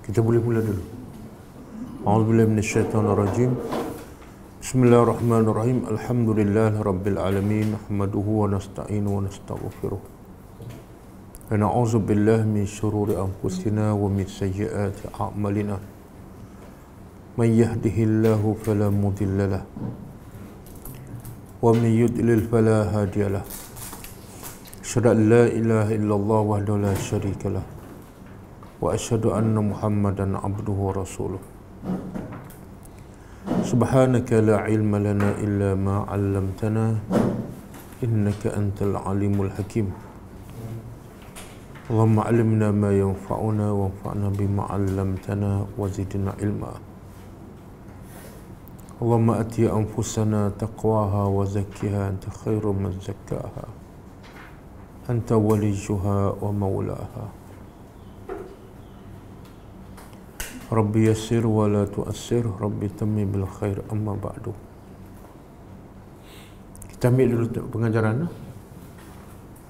Kita boleh mula dulu. A'udzubillahi minasyaitonirrajim. Bismillahirrahmanirrahim. Alhamdulillahirabbil alamin. Nahmaduhu wa nasta'inu wa nastaghfiruh. Wa na'udzu billahi min syururi anfusina wa min sayyiati a'malina. May yahdihillahu fala mudilla lahu wa man yudlil fala hadiya lahu. Asyhadu an la ilaha illallah wahdahu la syarika lahu wa asyhadu anna Muhammadan abduhu wa rasuluh. Subhanaka la ilma lana illa ma 'allamtana innaka antal alimul hakim. Allahumma 'allimna ma yanfa'una wanfa'na bima 'allamtana wa zidna ilma. Allahumma ati anfusana taqwaha wa zakkiha anta khairu man zakkaha anta waliyuha wa maulaha. Rabbi yassir wa la tu'assir, Rabbi tammi bil khair, amma ba'du. Kita ambil dulu pengajaran.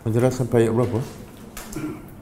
Pengajaran sampai ayat berapa? 36.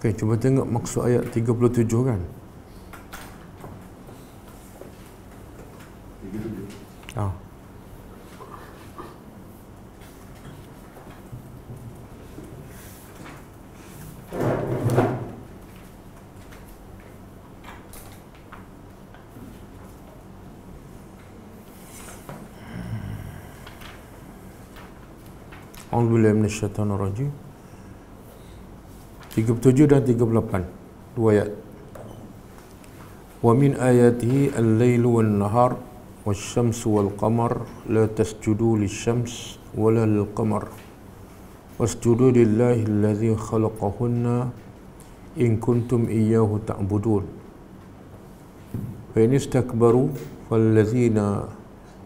Okey, cuba tengok maksud ayat 37 kan? Ah. A'udzubillahi minasyaitonirrajim. 37 dan 38 dua ayat. Wa min ayatihi al-lailu wan-nahar wasyamsu wal-qamar la tasjudu lisyams wala lil-qamar wasjudu lillahi alladhi khalaqahunna in kuntum iyyahu ta'budun. Fa in istakbaru fallazina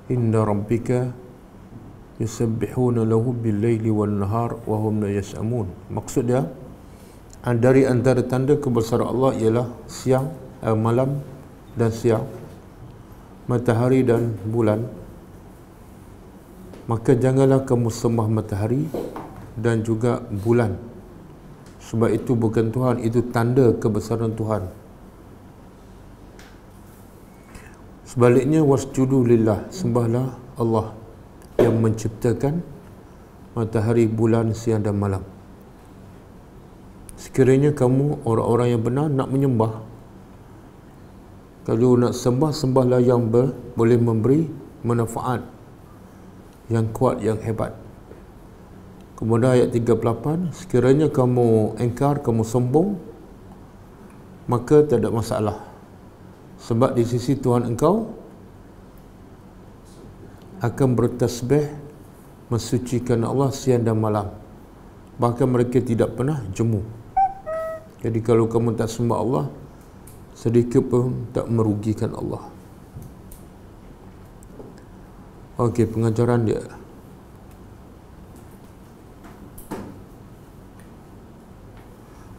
inda rabbika yusabbihuna lahu bil-laili wan-nahar wa hum la yas'amun. Maksud dia, dari antara tanda kebesaran Allah ialah siang, malam dan siang, matahari dan bulan. Maka janganlah kamu sembah matahari dan juga bulan, sebab itu bukan Tuhan, itu tanda kebesaran Tuhan. Sebaliknya, wasjudu lillah, sembahlah Allah yang menciptakan matahari, bulan, siang dan malam. Sekiranya kamu orang-orang yang benar nak menyembah, kalau nak sembah, sembahlah yang boleh memberi manfaat, yang kuat, yang hebat. Kemudian ayat 38, sekiranya kamu engkar, kamu sombong, maka tak ada masalah, sebab di sisi Tuhan engkau akan bertasbih mensucikan Allah siang dan malam, bahkan mereka tidak pernah jemu. Jadi kalau kamu tak sembah Allah, sedikit pun tak merugikan Allah. Okey, pengajaran dia.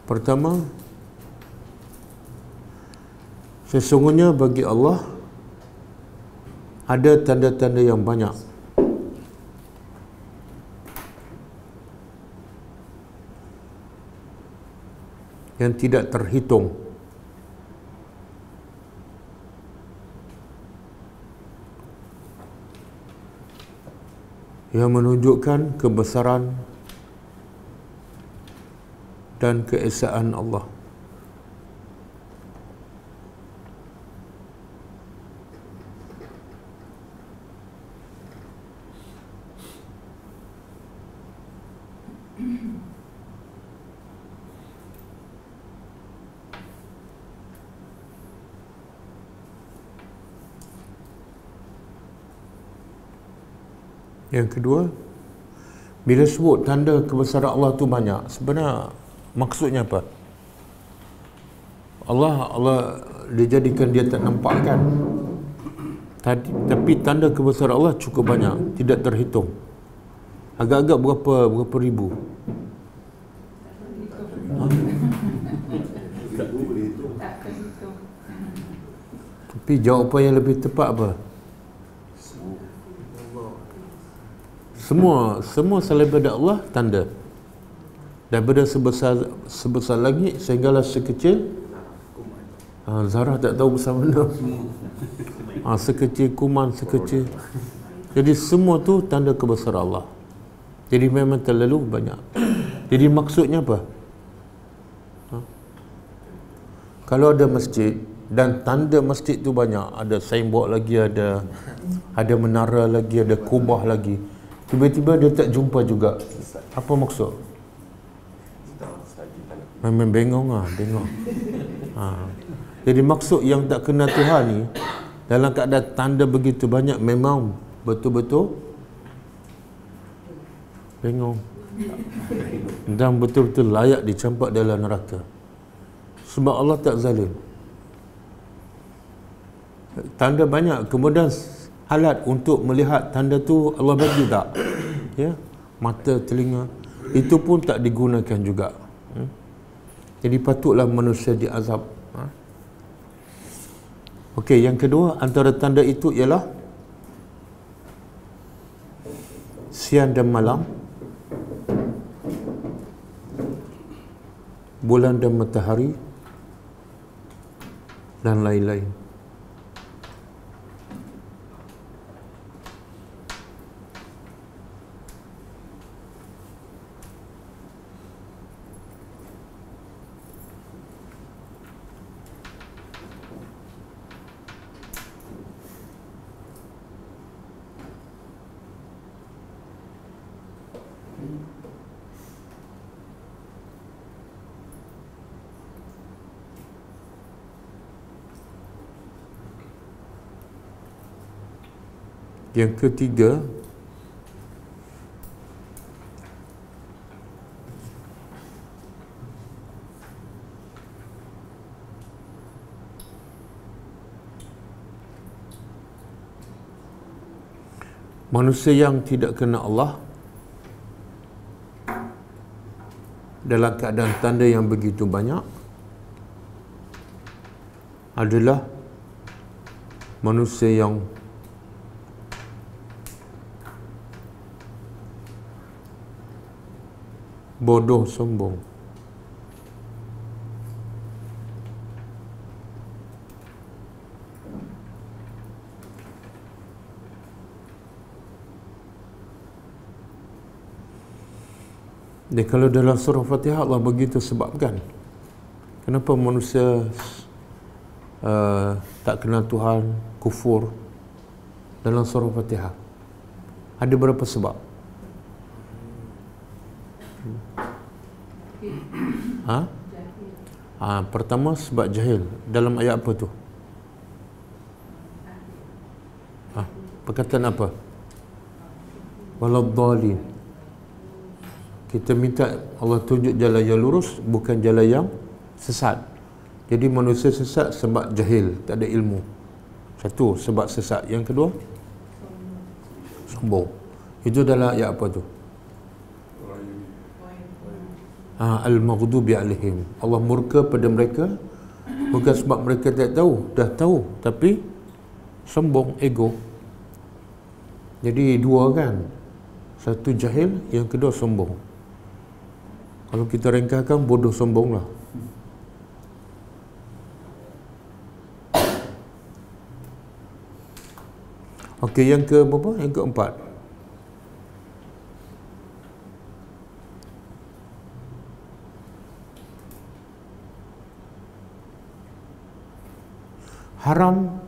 Pertama, sesungguhnya bagi Allah ada tanda-tanda yang banyak yang tidak terhitung, yang menunjukkan kebesaran dan keesaan Allah. Yang kedua, bila sebut tanda kebesaran Allah tu banyak, sebenarnya maksudnya apa? Allah dijadikan dia tak nampak kan? Tapi tanda kebesaran Allah cukup banyak, tidak terhitung. Agak-agak berapa ribu? Tapi jawapan yang lebih tepat apa? Semua selain daripada Allah tanda. Daripada sebesar langit sehinggalah sekecil zarah, tak tahu besar mana. Sekecil kuman, sekecil. Jadi semua tu tanda kebesaran Allah. Jadi memang terlalu banyak. Jadi maksudnya apa? Kalau ada masjid dan tanda masjid tu banyak, ada signboard lagi, ada menara lagi, ada kubah lagi, tiba-tiba dia tak jumpa juga, apa maksud? Memang bengong. Jadi maksud yang tak kenal Tuhan ni, dalam keadaan tanda begitu banyak, memang betul-betul bengong dan betul-betul layak dicampak dalam neraka. Sebab Allah tak zalim. Tanda banyak, kemudian alat untuk melihat tanda tu Allah bagi tak? Ya, mata, telinga, itu pun tak digunakan juga. Jadi patutlah manusia diazab. Okey, yang kedua antara tanda itu ialah siang dan malam, bulan dan matahari, dan lain-lain. Yang ketiga, manusia yang tidak kenal Allah dalam keadaan tanda yang begitu banyak adalah manusia yang bodoh, sombong. Dan kalau dalam surah Fatihah Allah begitu sebabkan kenapa manusia tak kenal Tuhan, kufur dalam surah Fatihah. Ada berapa sebab? Pertama sebab jahil. Dalam ayat apa tu? Perkataan apa? Waladhdallin. Kita minta Allah tunjuk jalan yang lurus, bukan jalan yang sesat. Jadi manusia sesat sebab jahil, tak ada ilmu. Satu, sebab sesat. Yang kedua, sombong. Itu dalam ayat apa tu? Al-maghdubi alaihim. Allah murka pada mereka bukan sebab mereka tak tahu, dah tahu, tapi sombong, ego. Jadi dua kan, satu jahil, yang kedua sombong. Kalau kita ringkaskan, bodoh sombong lah. Okey, yang ke berapa? Yang keempat, haram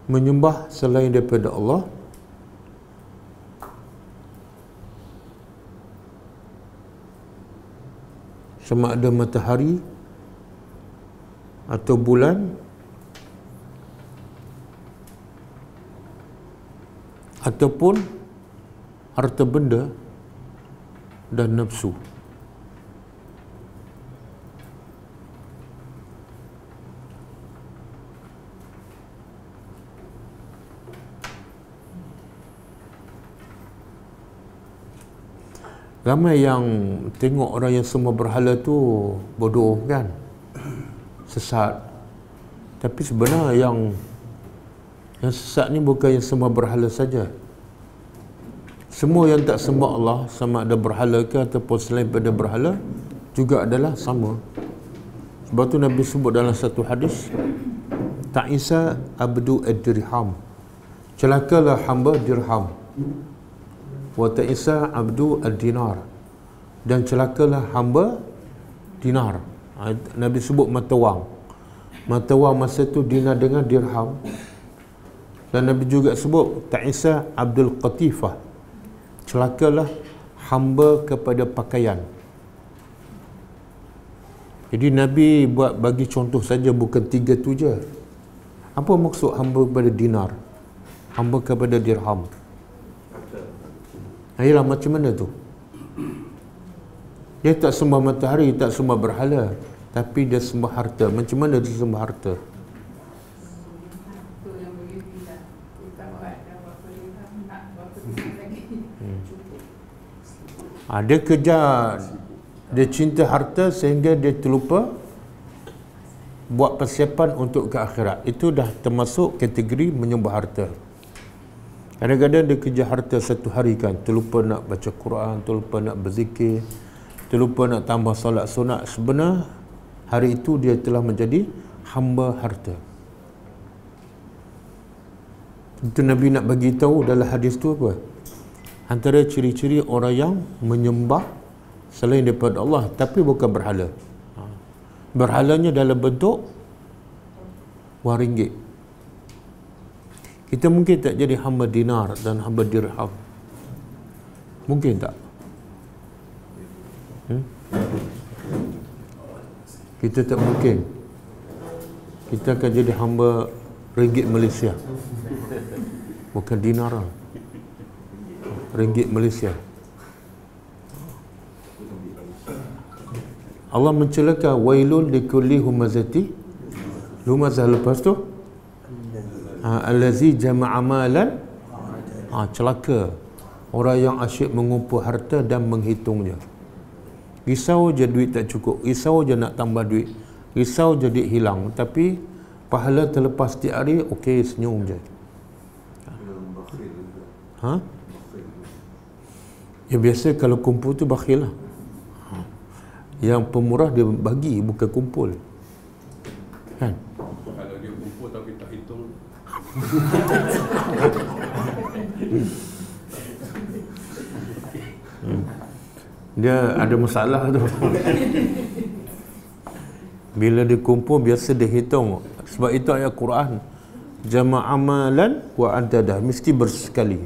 menyembah selain daripada Allah sama ada matahari atau bulan ataupun harta benda dan nafsu. Ramai yang tengok orang yang sembah berhala tu bodoh kan, sesat. Tapi sebenarnya yang sesat ni bukan yang sembah berhala saja. Semua yang tak sembah Allah, sama ada berhala ke ataupun selain pada berhala, juga adalah sama. Sebab tu Nabi sebut dalam satu hadis, ta'isa abdu ad-dirham, celakalah hamba dirham, wa ta'isa abdu ad-dinar, dan celakalah hamba dinar. Nabi sebut mata wang. Mata wang masa tu dinar dengan dirham. Dan Nabi juga sebut ta'isa abdul qatifah, celakalah hamba kepada pakaian. Jadi Nabi buat bagi contoh saja, bukan tiga tu je. Apa maksud hamba kepada dinar, hamba kepada dirham? Ayolah, macam mana tu? Dia tak sembah matahari, tak sembah berhala, tapi dia sembah harta. Macam mana dia sembah harta? Dia kejar, dia cinta harta sehingga dia terlupa buat persiapan untuk ke akhirat. Itu dah termasuk kategori menyembah harta. Kadang-kadang dia kejar harta satu hari kan, terlupa nak baca Quran, terlupa nak berzikir, terlupa nak tambah solat sunat. Sebenarnya hari itu dia telah menjadi hamba harta. Itu Nabi nak bagi tahu dalam hadis tu apa? Antara ciri-ciri orang yang menyembah selain daripada Allah tapi bukan berhala. Berhalanya dalam bentuk wang ringgit. Kita mungkin tak jadi hamba dinar dan hamba dirham. Mungkin tak? Kita tak mungkin. Kita akan jadi hamba ringgit Malaysia, bukan dinar, ringgit Malaysia. Allah mencelakan wailun likulli humazati lumazah. Lepas tu allazi jama'a malan, celaka orang yang asyik mengumpul harta dan menghitungnya. Risau je duit tak cukup, risau je nak tambah duit, risau je duit hilang, tapi pahala terlepas setiap hari, okey, senyum je. Ya biasa kalau kumpul tu bakhil lah. Yang pemurah dia bagi, bukan kumpul, kan? Kalau dia kumpul tapi tak hitung, dia ada masalah tu. Bila dia kumpul biasa dia hitung. Sebab itu ayat Quran, jama'a malan wa adada, mesti bersekali.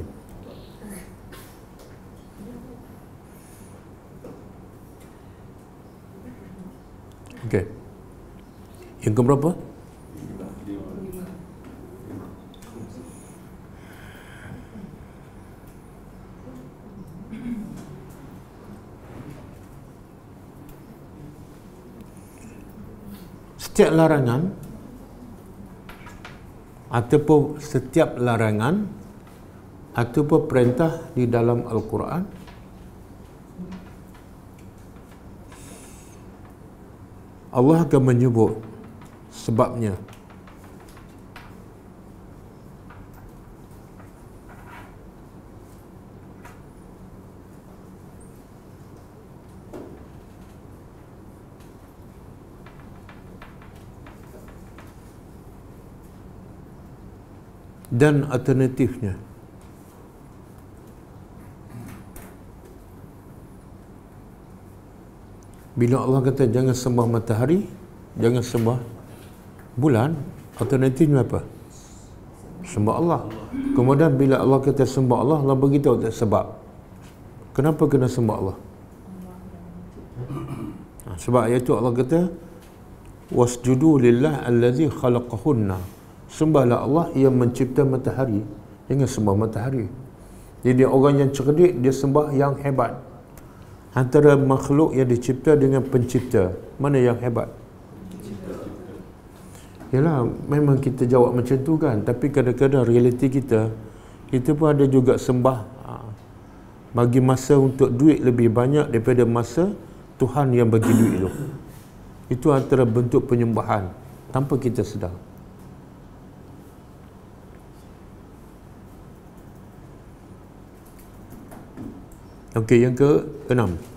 Okey. Yang keberapa? Setiap larangan ataupun perintah di dalam Al-Quran Allah akan menyebut sebabnya. Dan alternatifnya. Bila Allah kata jangan sembah matahari, jangan sembah bulan, alternatifnya apa? Sembah Allah. Kemudian bila Allah kata sembah Allah, Allah beritahu tak sebab. Kenapa kena sembah Allah? Sebab ayat itu Allah kata wasjudu lillah allazi khalaqahunna. Sembahlah Allah yang mencipta matahari. Jangan sembah matahari. Jadi orang yang cerdik dia sembah yang hebat. Antara makhluk yang dicipta dengan pencipta, mana yang hebat? Yalah, memang kita jawab macam tu kan, tapi kadang-kadang realiti kita pun ada juga sembah bagi masa untuk duit lebih banyak daripada masa Tuhan yang bagi duit tu. Itu antara bentuk penyembahan tanpa kita sedar. Okey, yang ke-6.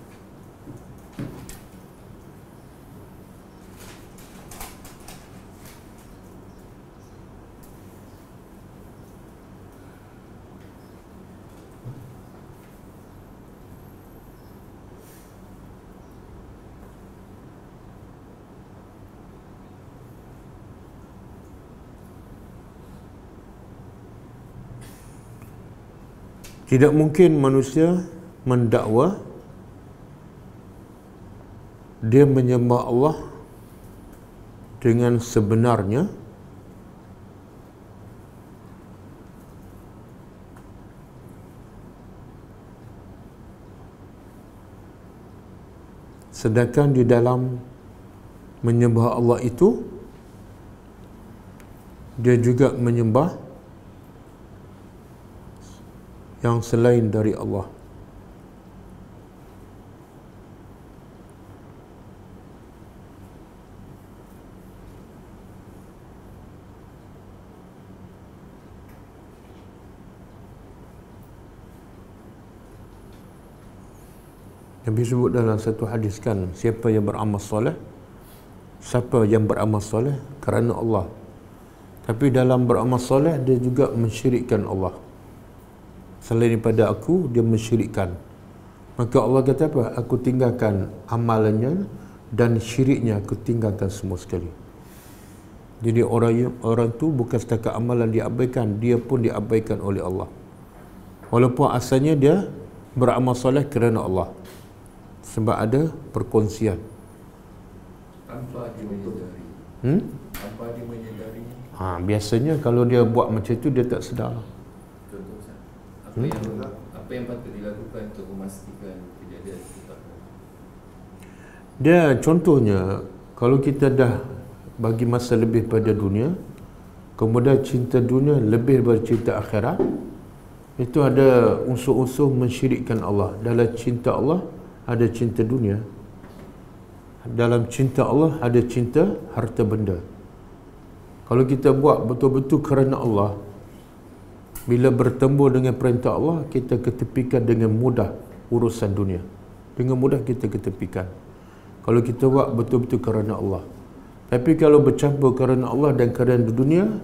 Tidak mungkin manusia mendakwa dia menyembah Allah dengan sebenarnya sedangkan di dalam menyembah Allah itu dia juga menyembah yang selain dari Allah. Nabi sebut dalam satu hadis kan, siapa yang beramal soleh, siapa yang beramal soleh kerana Allah. Tapi dalam beramal soleh dia juga mensyirikkan Allah. Selain daripada aku, dia mensyirikkan. Maka Allah kata apa? Aku tinggalkan amalannya dan syiriknya aku tinggalkan semua sekali. Jadi orang tu bukan setakat amalan diabaikan, dia pun diabaikan oleh Allah. Walaupun asalnya dia beramal soleh kerana Allah. Sebab ada perkongsian. Tanpa dia menyedari. Tanpa dia menyedari. Biasanya kalau dia buat macam tu dia tak sedar. Apa yang patut dilakukan untuk memastikan kejadian itu tak? Dia contohnya kalau kita dah bagi masa lebih pada dunia, kemudian cinta dunia lebih daripada cinta akhirat, itu ada unsur-unsur mensyirikkan Allah. Dalam cinta Allah ada cinta dunia. Dalam cinta Allah ada cinta harta benda. Kalau kita buat betul-betul kerana Allah, bila bertemu dengan perintah Allah, kita ketepikan dengan mudah urusan dunia. Dengan mudah kita ketepikan. Kalau kita buat betul-betul kerana Allah. Tapi kalau bercampur kerana Allah dan kerana dunia,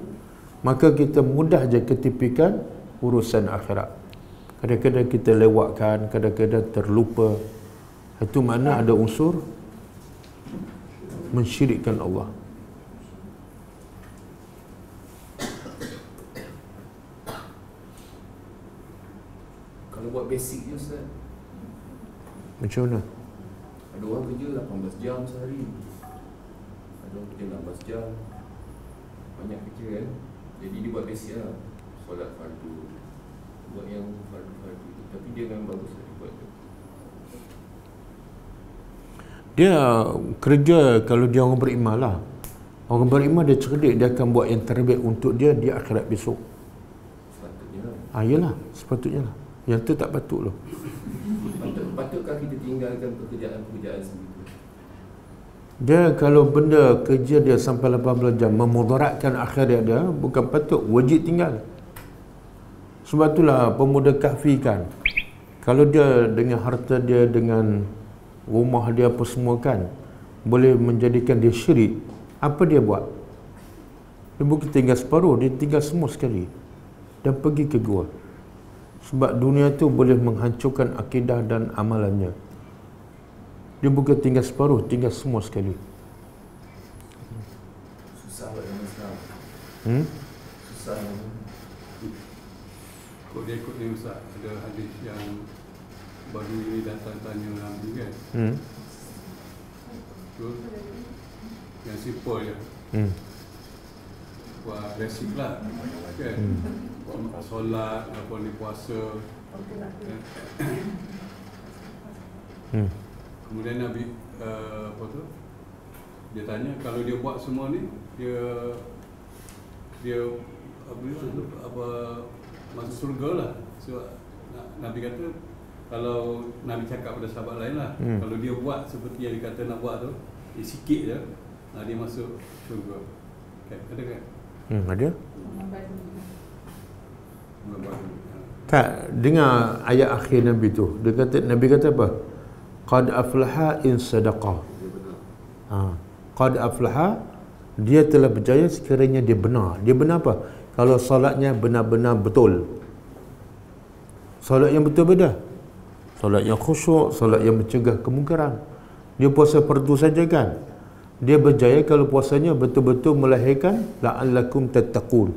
maka kita mudah je ketepikan urusan akhirat. Kadang-kadang kita lewatkan, kadang-kadang terlupa. Itu mana ada unsur mensyirikkan Allah. Kalau buat basic je Ustaz, Macam mana? ada orang kerja 18 jam sehari, ada orang kerja 16 jam, banyak kerja kan. Jadi dia buat basic lah, solat fardu, buat yang fardu-fardu tu. Tapi dia memang bagus lah dia buat tu. Dia kerja kalau dia orang beriman lah. Orang beriman dia cerdik, dia akan buat yang terbaik untuk dia di akhirat besok. Sepatutnya lah. Yalah, sepatutnya lah. Yang tu tak patut loh. Patutkah kita tinggalkan pekerjaan-pekerjaan sebegitu? Dia kalau benda kerja dia sampai 18 jam memudaratkan akhirat dia, bukan patut, wajib tinggal. Sebab itulah pemuda Kahfi kan, kalau dia dengan harta dia, dengan rumah dia apa semua kan, boleh menjadikan dia syirik, apa dia buat? Dia bukan tinggal separuh, dia tinggal semua sekali dan pergi ke gua. Sebab dunia tu boleh menghancurkan akidah dan amalannya. Dia bukan tinggal separuh, tinggal semua sekali. Susah buat dalam Islam. Susah. Kau dia ikut ni Ustaz, ada hadis yang baru ini datang tanya Nabi kan. Betul? Yang simple je. Buat basic lah kan. Buat solat, apa ni puasa, Kemudian Nabi apa tu? Dia tanya kalau dia buat semua ni, dia apa masuk surga lah. So Nabi kata kalau Nabi cakap pada sahabat lain lah, kalau dia buat seperti yang dia kata nak buat tu, dia sikit je, dia masuk surga. Ada kan? Ada. Buat. Tak, dengar ayat akhir Nabi tu. Nabi kata apa? Qad aflaha in sadaqah. Qad aflaha, dia telah berjaya sekiranya dia benar. Dia benar apa? Kalau solatnya benar-benar betul. Solat yang betul beda. Solat yang khusyuk, solat yang mencegah kemungkaran. Dia puasa fardu saja kan? Dia berjaya kalau puasanya betul-betul melahirkan la'allakum tattaqun.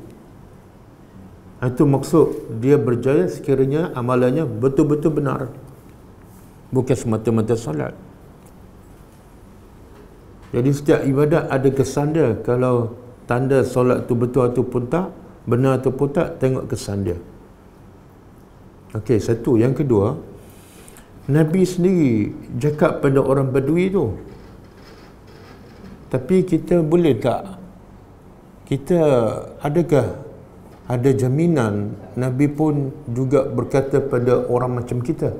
Itu maksud dia berjaya sekiranya amalannya betul-betul benar, bukan semata-mata salat. Jadi setiap ibadat ada kesan dia. Kalau tanda solat tu betul ataupun tak, benar ataupun tak, tengok kesan dia. Okey, satu. Yang kedua, Nabi sendiri cakap pada orang Badui tu. Tapi kita boleh tak, kita adakah ada jaminan Nabi pun juga berkata pada orang macam kita?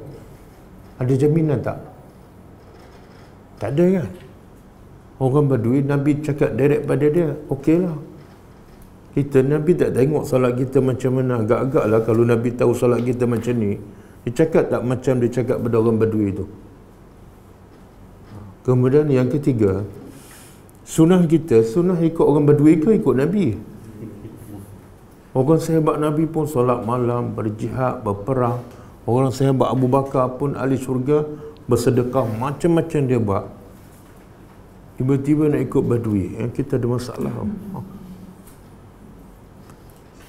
Ada jaminan tak? Tak ada kan? Orang Badui, Nabi cakap direct pada dia, okeylah. Kita, Nabi tak tengok solat kita macam mana. Agak-agak lah kalau Nabi tahu solat kita macam ni, dia cakap tak macam dia cakap pada orang Badui tu. Kemudian yang ketiga, sunnah kita, sunnah ikut orang Badui ke ikut Nabi? Orang sahabat Nabi pun solat malam, berjihad, berperang. Orang sahabat Abu Bakar pun ahli syurga, bersedekah, macam-macam dia buat. Tiba-tiba nak ikut Badui, kita ada masalah.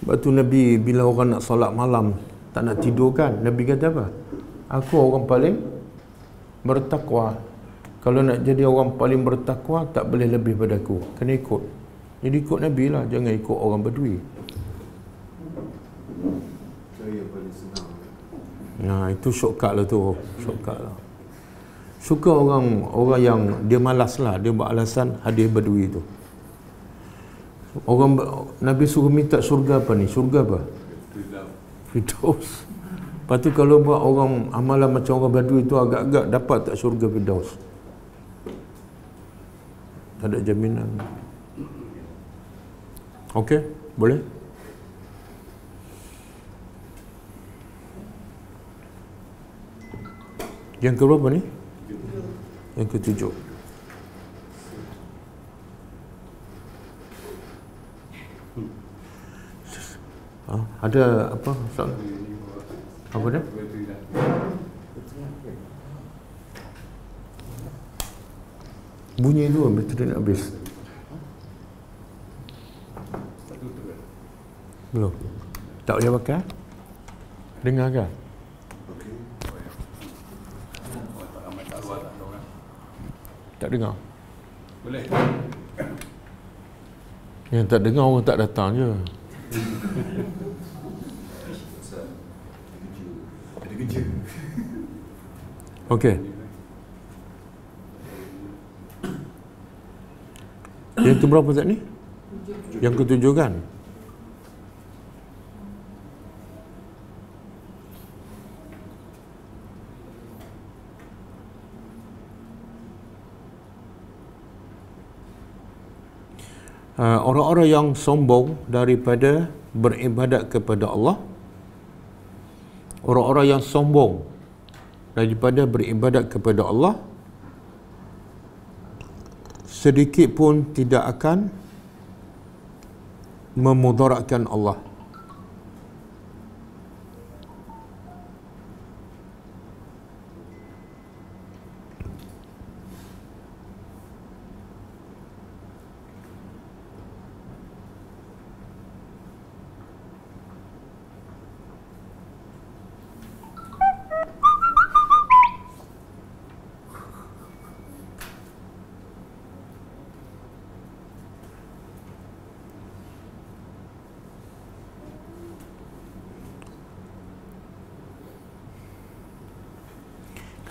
Sebab tu Nabi bila orang nak solat malam, tak nak tidur kan, Nabi kata apa? Aku orang paling bertakwa. Kalau nak jadi orang paling bertakwa, tak boleh lebih pada aku, kena ikut. Jadi ikut Nabi lah, jangan ikut orang Badui. Nah, itu shortcut lah tu, shortcut lah. Suka orang yang dia malas lah, dia buat alasan hadis Badui tu. Orang Nabi suruh minta surga apa ni? Surga apa? Firdaus. Lepas tu kalau buat orang amalan macam orang Badui tu, agak-agak dapat tak surga Firdaus? Tak ada jaminan. Okey, boleh? Yang keberapa ni? Yang ketujuh. Ada apa soalan? Apa dia? Bunyi tu bateri nak habis. Belum. Tak boleh pakai? Dengar ke? Tak dengar. Boleh. Yang tak dengar orang tak datang je. Ada kerja. Okey. Yang ke berapa tak ni? Yang ketujuh kan? Orang-orang yang sombong daripada beribadat kepada Allah, orang-orang yang sombong daripada beribadat kepada Allah, sedikit pun tidak akan memudaratkan Allah.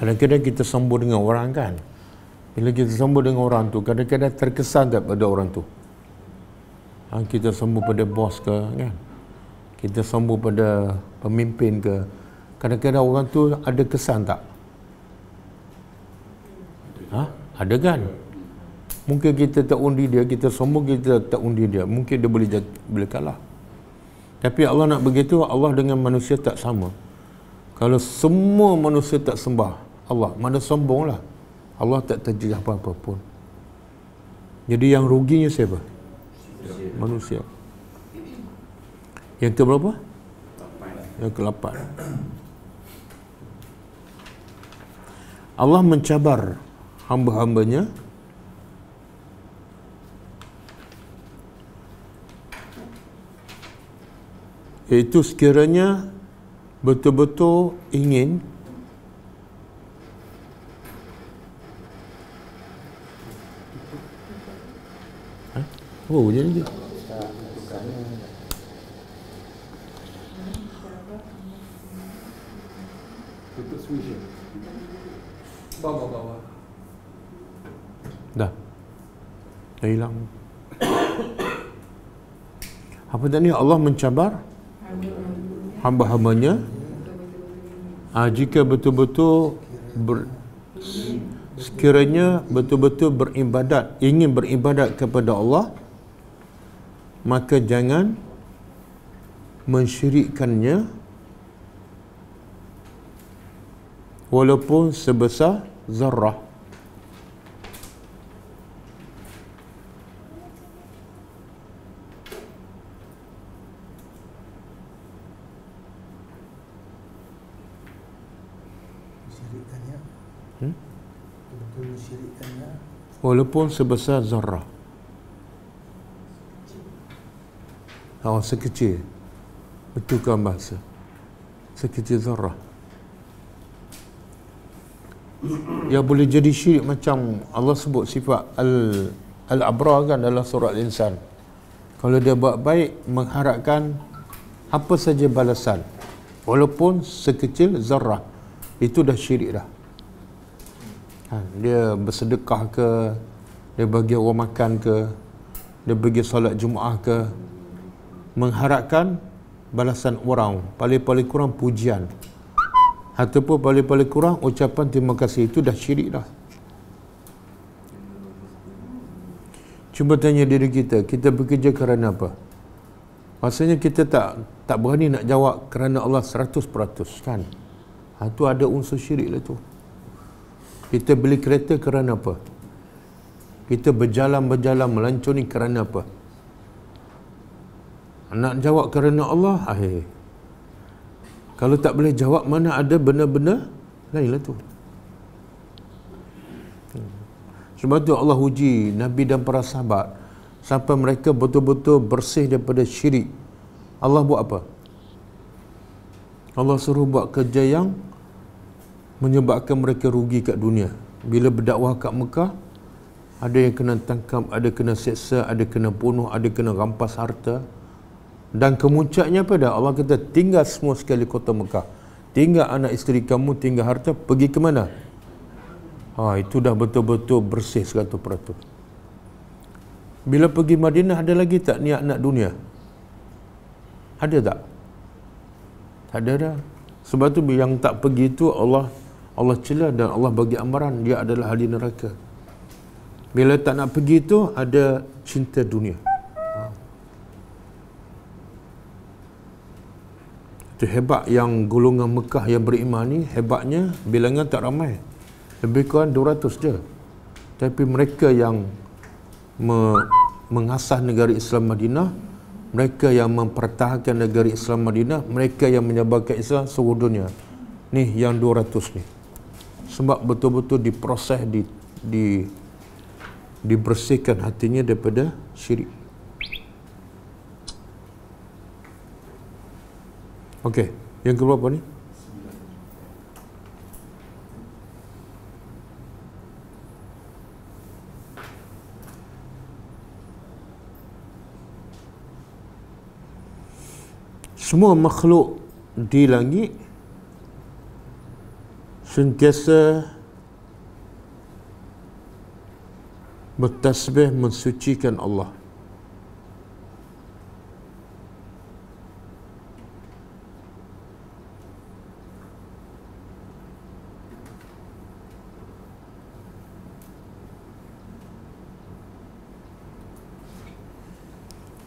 Kadang-kadang kita sambung dengan orang kan. Bila kita sambung dengan orang tu, kadang-kadang terkesan tak pada orang tu. Kita sambung pada bos ke kan. Kita sambung pada pemimpin ke. Kadang-kadang orang tu ada kesan tak? Ada kan? Mungkin kita tak undi dia, kita sombong, kita tak undi dia. Mungkin dia boleh kalah. Tapi Allah nak begitu, Allah dengan manusia tak sama. Kalau semua manusia tak sembah Allah, mana sombonglah. Allah tak terjadi apa-apa pun. Jadi yang ruginya siapa? Manusia. Yang ke berapa? Yang ke-8. Allah mencabar hamba-hambanya iaitu sekiranya betul-betul ingin oh jadi tutup switch bawah dah hilang apa tadi Allah mencabar hamba-hambanya jika betul-betul sekiranya betul-betul beribadat, ingin beribadat kepada Allah, maka jangan mensyirikkannya walaupun sebesar zarrah. Walaupun sebesar zarrah. Sekecil. Betul kan bahasa? Sekecil zarrah. Ya boleh jadi syirik macam Allah sebut sifat al-abrar kan dalam surah Al-Insan. Kalau dia buat baik, mengharapkan apa saja balasan. Walaupun sekecil zarrah. Itu dah syirik dah. Dia bersedekah ke, dia bagi orang makan ke, dia bagi solat Jumaat ke, mengharapkan balasan orang, paling-paling kurang pujian ataupun paling-paling kurang ucapan terima kasih, itu dah syirik dah. Cuba tanya diri kita, kita bekerja kerana apa? Maksudnya kita tak berani nak jawab kerana Allah 100% kan? Itu ada unsur syirik lah tu. Kita beli kereta kerana apa? Kita berjalan-berjalan melancong ni kerana apa? Nak jawab kerana Allah, kalau tak boleh jawab, mana ada benda-benda lain lah tu. Sebab tu Allah uji Nabi dan para sahabat sampai mereka betul-betul bersih daripada syirik. Allah buat apa? Allah suruh buat kerja yang menyebabkan mereka rugi kat dunia. Bila berdakwah kat Mekah, ada yang kena tangkap, ada kena seksa, ada kena bunuh, ada kena rampas harta. Dan kemuncaknya apa dah? Allah kata, tinggal semua sekali kota Mekah. Tinggal anak isteri kamu, tinggal harta, pergi ke mana? Itu dah betul-betul bersih 100%. Bila pergi Madinah, ada lagi tak niat nak dunia? Ada tak? Tak ada dah. Sebab tu yang tak pergi tu Allah cela dan Allah bagi amaran dia adalah ahli neraka. Bila tak nak pergi tu ada cinta dunia. Itu hebat yang golongan Mekah yang beriman ni, hebatnya bilangan tak ramai. Lebih kurang 200 je. Tapi mereka yang mengasah negara Islam Madinah, mereka yang mempertahankan negara Islam Madinah, mereka yang menyebarkan Islam seluruh dunia. Ni yang 200 ni. Sebab betul-betul diproses, dibersihkan hatinya daripada syirik. Okey, yang keberapa ni? Semua makhluk di langit, sentiasa bertasbih mensucikan Allah.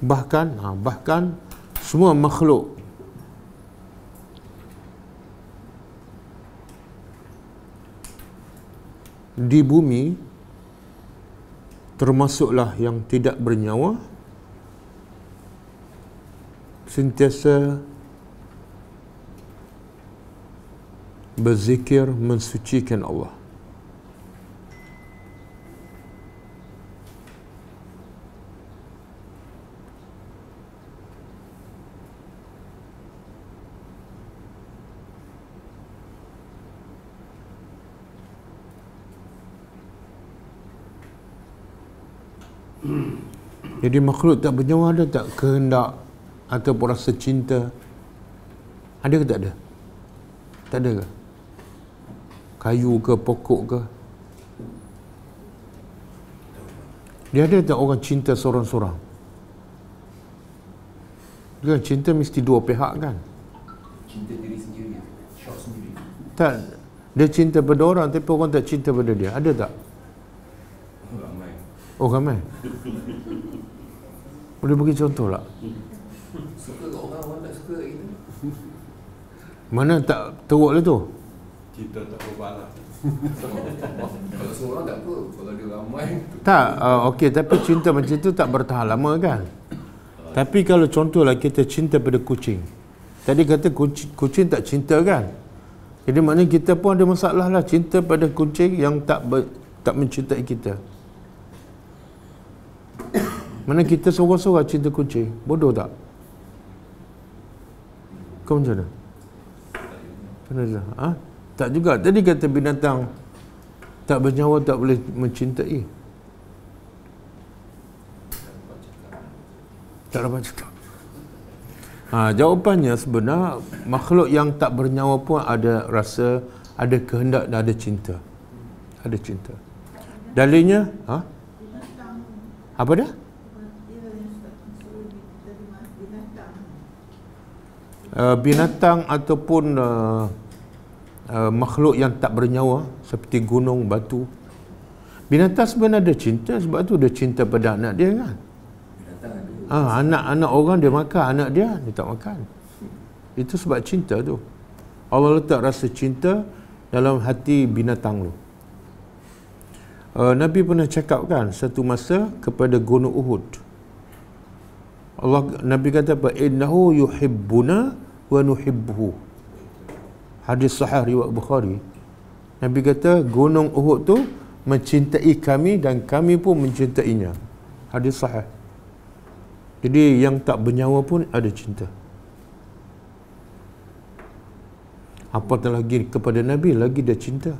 Bahkan semua makhluk di bumi, termasuklah yang tidak bernyawa, sentiasa berzikir mensucikan Allah. Jadi makhluk tak bernyawa ada tak kehendak ataupun rasa cinta? Ada ke tak ada? Tak ada ke? Kayu ke, pokok ke? Dia ada tak orang cinta seorang-seorang? Dia cinta mesti dua pihak kan? Cinta diri sendiri, syok sendiri. Tak, dia cinta pada orang tapi orang tak cinta pada dia. Ada tak? Ramai. Oh ramai. Boleh bagi contoh tak? Suka kat orang, orang tak suka kat kita. Mana tak teruk lah tu? Cinta tak berubah lah. Kalau semua orang tak apa, kalau dia ramai. Tak, okey, tapi cinta macam tu tak bertahan lama kan? Tapi kalau contohlah kita cinta pada kucing. Tadi kata kucing tak cinta kan? Jadi maknanya kita pun ada masalah lah cinta pada kucing yang tak mencintai kita. Mana kita sorang-sorang cinta kucing? Bodoh tak? Kau macam mana? Ha? Tak juga. Tadi kata binatang tak bernyawa tak boleh mencintai. Tak dapat cakap. Jawapannya sebenarnya makhluk yang tak bernyawa pun ada rasa, ada kehendak dan ada cinta. Ada cinta. Dalilnya, apa dia? Binatang ataupun makhluk yang tak bernyawa seperti gunung, batu. Binatang sebenarnya ada cinta, sebab tu dia cinta pada anak dia kan. Anak orang dia makan, anak dia tak makan. Itu sebab cinta tu. Allah letak rasa cinta dalam hati binatang tu. Nabi pernah cakap kan satu masa kepada gunung Uhud. Nabi kata apa? Innahu yuhibbuna wa nuhibbuhu. Hadis sahih riwayat Bukhari. Nabi kata gunung Uhud tu mencintai kami dan kami pun mencintainya. Hadis sahih. Jadi yang tak bernyawa pun ada cinta. Apatah lagi kepada Nabi, lagi dia cinta.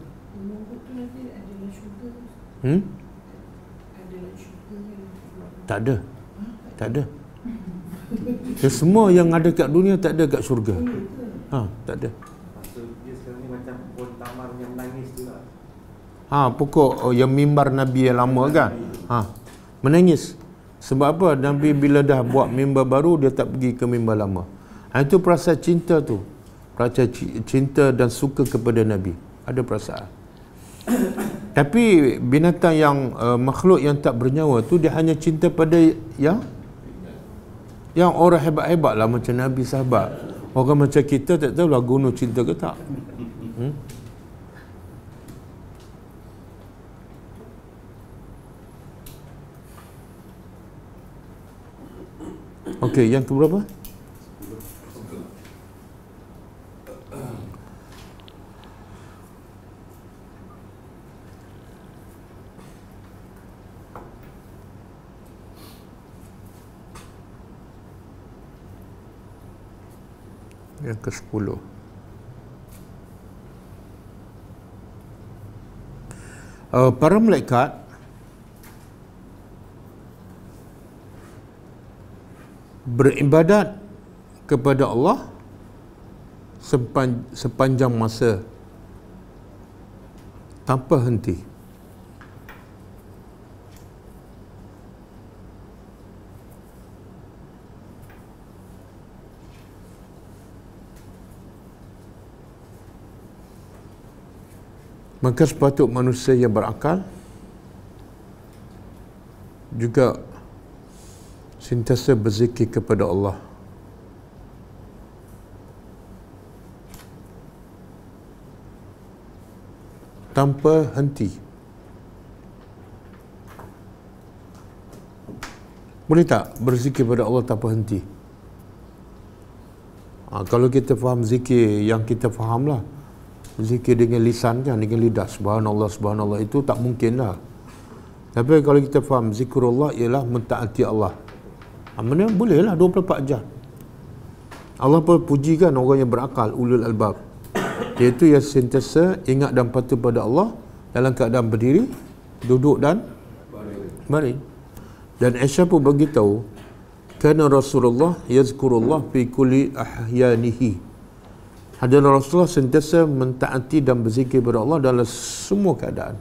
Tak ada. Tak ada. Semua yang ada kat dunia tak ada kat syurga. Tak ada. Maksud dia sekarang ni macam pohon tamar yang menangis tu lah. Pokok yang mimbar Nabi yang lama kan. Menangis. Sebab apa? Nabi bila dah buat mimbar baru, dia tak pergi ke mimbar lama. Itu perasaan cinta tu. Perasaan cinta dan suka kepada Nabi. Ada perasaan. Tapi binatang yang makhluk yang tak bernyawa tu, dia hanya cinta pada yang orang hebat-hebat lah, macam Nabi, sahabat. Orang macam kita tak tahu lah guna cinta ke tak. Okey, yang keberapa? Yang ke-10. Para malaikat beribadat kepada Allah sepanjang masa tanpa henti. Maka sepatut manusia yang berakal juga sentiasa berzikir kepada Allah. Tanpa henti. Boleh tak berzikir kepada Allah tanpa henti? Kalau kita faham zikir yang kita faham lah, zikir dengan lisan kan, dengan lidah, subhanallah, subhanallah, itu tak mungkin lah. Tapi kalau kita faham zikrullah ialah mentaati Allah, mana boleh lah 24 jam. Allah pun pujikan orang yang berakal, ulul albab, iaitu yang sentiasa ingat dan patuh pada Allah dalam keadaan berdiri, duduk dan baring. Dan Aisyah pun beritahu, kana Rasulullah yazkurullah fi kulli ahyanihi. Hadana Rasulullah sentiasa mentaati dan berzikir kepada Allah dalam semua keadaan.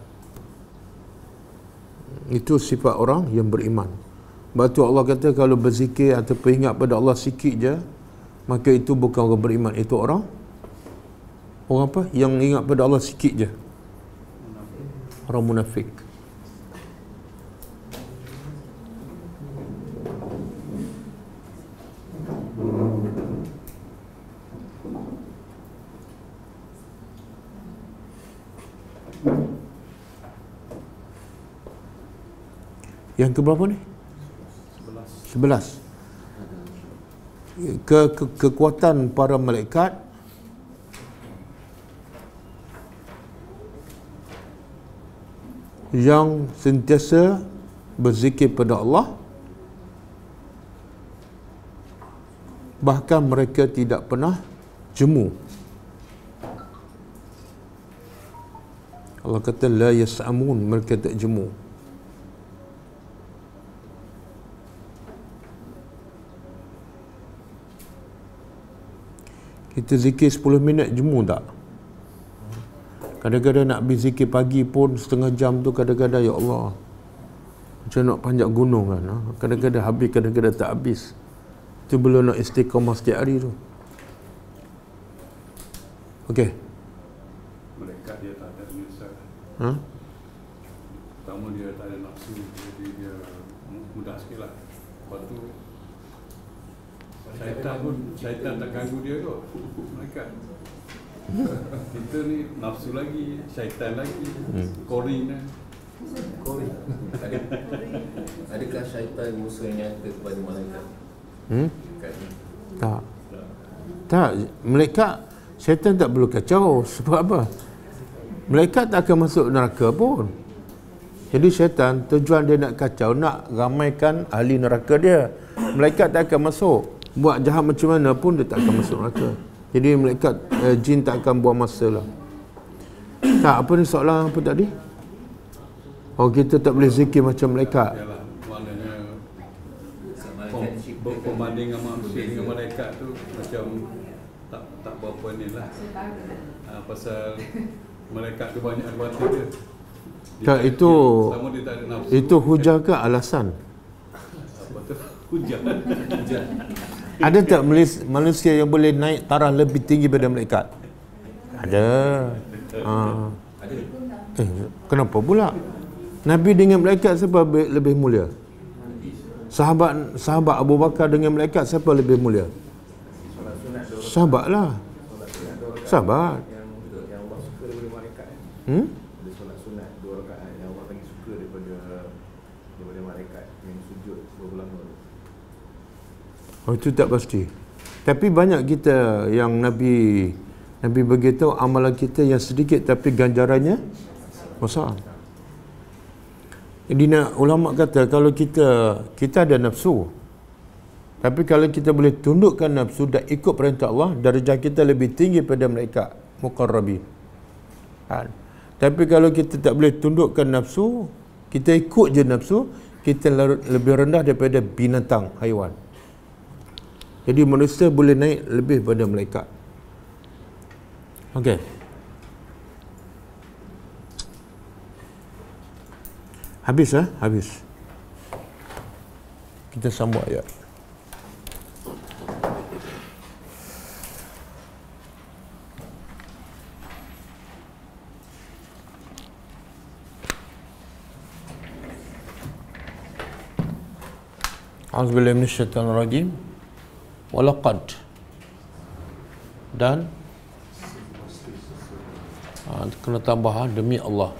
Itu sifat orang yang beriman. Sebab tu Allah kata kalau berzikir atau ingat pada Allah sikit je, maka itu bukan orang beriman, itu orang apa? Yang ingat pada Allah sikit je. Orang munafik. Yang keberapa ni? 11. Kekuatan para malaikat yang sentiasa berzikir pada Allah, bahkan mereka tidak pernah jemu. Allah kata la yas'amun, mereka tak jemu. Kita zikir 10 minit jemu tak? Kadang-kadang nak pergi zikir pagi pun setengah jam tu kadang-kadang, ya Allah, macam nak panjat gunung kan. Kadang-kadang habis, kadang-kadang tak habis. Tu belum nak istiqamah setiap hari tu. Okey. Mereka dia tak ada menyesal. Pertama dia tak ada nafsu, jadi dia mudah sikit lah. Lepas tu syaitan tak ganggu dia tu. Mereka kita ni nafsu lagi, syaitan lagi, korin lah. Korin. Adakah syaitan musuh yang nyata kepada malaikat? Tak. Tak, malaikat, syaitan tak perlu kacau. Sebab apa? Malaikat tak akan masuk neraka pun. Jadi syaitan tujuan dia nak kacau, nak ramaikan ahli neraka dia. Malaikat tak akan masuk. Buat jahat macam mana pun dia tak akan masuk neraka. Jadi malaikat, jin tak akan buang masa lah. Tak, apa ni soalan apa tadi? Oh, kita tak boleh zikir macam malaikat. Yalah, maknanya berbanding dengan manusia dengan malaikat tu macam tak berapa ni lah. Pasal malaikat tu banyak advantage dia. Tak, itu dia tak ada nafsu. Itu hujah ke alasan? Apa tu? Hujah. Ada tak manusia yang boleh naik taraf lebih tinggi daripada malaikat? Ada. Kenapa pula? Nabi dengan malaikat siapa lebih mulia? Sahabat Abu Bakar dengan malaikat siapa lebih mulia? Sahabat lah. Sahabat. Yang Allah suka daripada malaikat. Ada solat sunat 2 rakaat yang Allah lagi suka daripada malaikat yang sujud berulang-ulang. Oh, itu tak pasti. Tapi banyak kita yang Nabi beritahu amalan kita yang sedikit tapi ganjarannya besar. Jadi ulama kata kalau kita ada nafsu, tapi kalau kita boleh tundukkan nafsu dan ikut perintah Allah, darjah kita lebih tinggi pada malaikat muqarrabin. Tapi kalau kita tak boleh tundukkan nafsu, kita ikut je nafsu, kita lebih rendah daripada binatang, haiwan. Jadi manusia boleh naik lebih pada malaikat. Okey. Habis habis. Kita sambung ayat. A'udzubillahi minasyaitonir rajim. Walaqad, dan kena tambah demi Allah.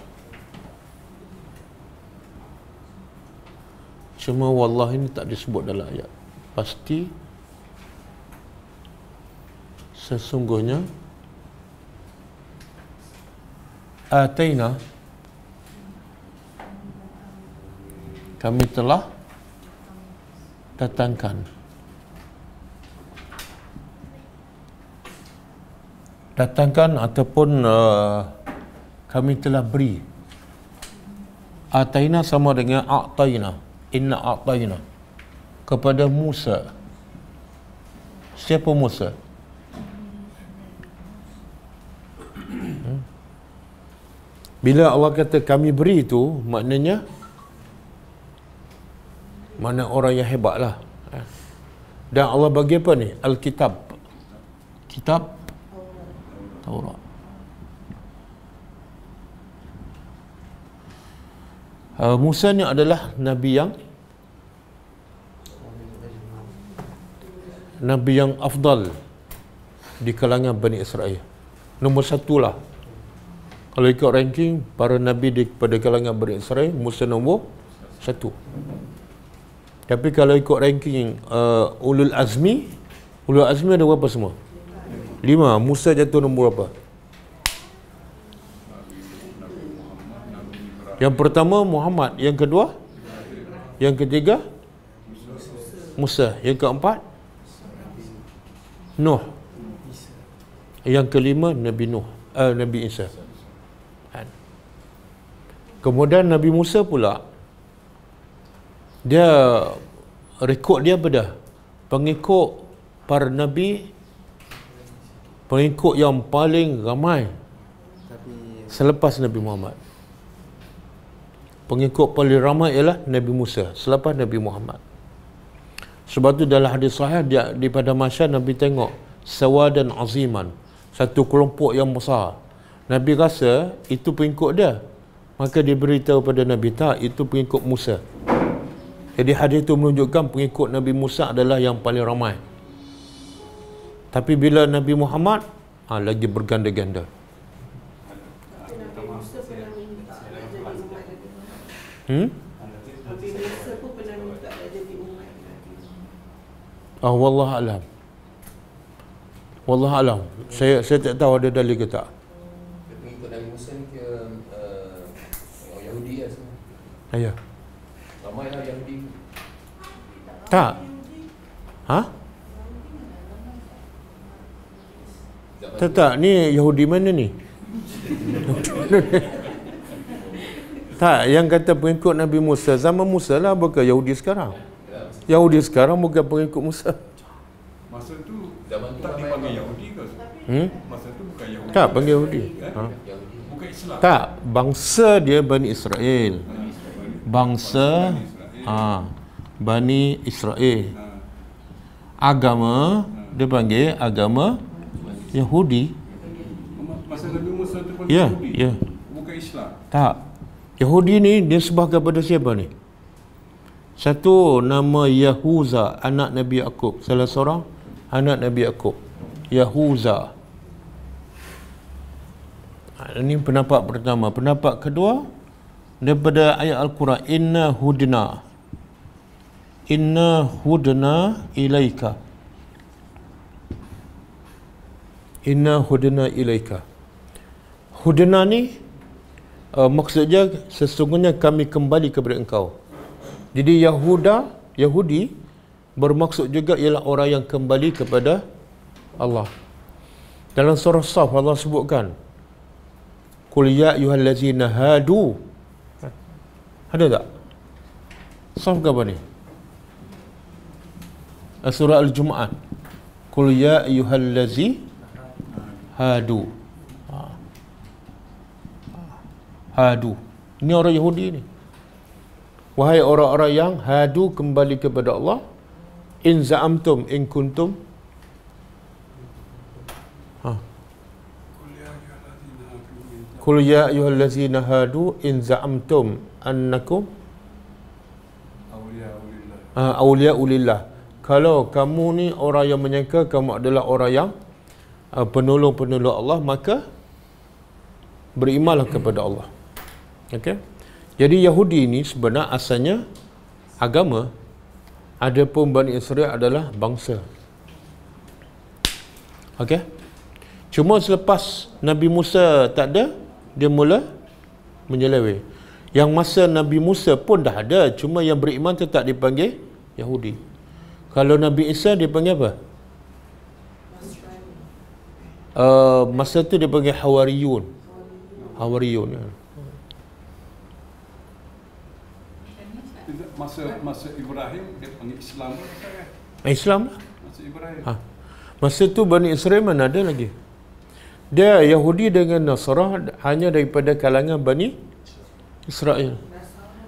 Cuma wallah ini tak disebut dalam ayat. Pasti sesungguhnya ataina, kami telah datangkan ataupun kami telah beri. Ataina sama dengan a'taina. Inna a'taina kepada Musa. Siapa Musa? Bila Allah kata kami beri itu, maknanya mana orang yang hebat lah. Dan Allah bagi apa ni? Alkitab. Kitab Taurat. Musa ni adalah Nabi yang afdal di kalangan Bani Israel. Nombor satu lah. Kalau ikut ranking para Nabi pada kalangan Bani Israel, Musa nombor satu. Tapi kalau ikut ranking Ulul Azmi ada berapa semua? 5. Musa jatuh nombor berapa? Yang pertama Muhammad, yang kedua, yang ketiga Musa, yang keempat Nuh, yang kelima Nabi Isa. Kemudian Nabi Musa pula, dia rekod dia apa dah? Pengikut para Nabi, pengikut yang paling ramai selepas Nabi Muhammad. Pengikut paling ramai ialah Nabi Musa selepas Nabi Muhammad. Sebab tu dalam hadis sahih dia di pada masyar Nabi tengok sawadan aziman, satu kelompok yang besar. Nabi rasa itu pengikut dia, maka dia beritahu pada Nabi, tak, itu pengikut Musa. Jadi hadis itu menunjukkan pengikut Nabi Musa adalah yang paling ramai. Tapi bila Nabi Muhammad lagi berganda-ganda. Wallah alam. Wallah alam. Saya tak tahu ada dalil ke tak. Pengikut Nabi Musa ni ke Yahudi lah semua. Ya. Ramai lah Yahudi. Tak. Tak, ni Yahudi mana ni? Tak, yang kata pengikut Nabi Musa zaman Musa lah, bukan Yahudi sekarang. Yahudi sekarang bukan pengikut Musa. Masa tu zaman tu tak ramai dipanggil orang. Yahudi ke? Masa tu bukan Yahudi. Tak, panggil Yahudi. Bukan Islam. Tak, bangsa dia Bani Israel. Bangsa Bani Israel. Agama dia panggil agama Yahudi. Masa Nabi Musa tu panggil Ya, Yahudi. ya. Bukan Islam. Tak. Yahudi ni dia sembah kepada siapa ni? Satu nama Yahuza, anak Nabi Yaqub. Salah seorang anak Nabi Yaqub, Yahuza. Ini pendapat pertama. Pendapat kedua daripada ayat Al-Quran, inna hudna ilaika. Inna hudna ilaika. Hudna ni maksudnya sesungguhnya kami kembali kepada engkau. Jadi Yahudi bermaksud juga ialah orang yang kembali kepada Allah. Dalam surah Saf Allah sebutkan, qul ya ayyuhallazina hadu. Ada tak? Saf ke apa ni? Surah Al-Jumu'ah. Qul ya ayyuhallazi hadu. Hadu. Ini orang Yahudi ni. Wahai orang-orang yang hadu, kembali kepada Allah. In za'amtum in kuntum. Qul ya ayyuhallazina hadu in za'amtum annakum awliya'ulillah. Kalau kamu ni orang yang menyangka kamu adalah orang yang penolong-penolong Allah, maka berimanlah kepada Allah. Okey. Jadi Yahudi ini sebenarnya asalnya agama. Adapun Bani Israel adalah bangsa. Okey. Cuma selepas Nabi Musa tak ada, dia mula menyeleweng. Yang masa Nabi Musa pun dah ada, cuma yang beriman tetap dipanggil Yahudi. Kalau Nabi Isa dipanggil apa? Masa tu dia panggil Hawariyun. Hawariyun. Ya. Masa Ibrahim dia panggil Islam kan? Islam lah. Masa Ibrahim. Masa tu Bani Israel mana ada lagi. Dia Yahudi dengan Nasrani hanya daripada kalangan Bani Israel.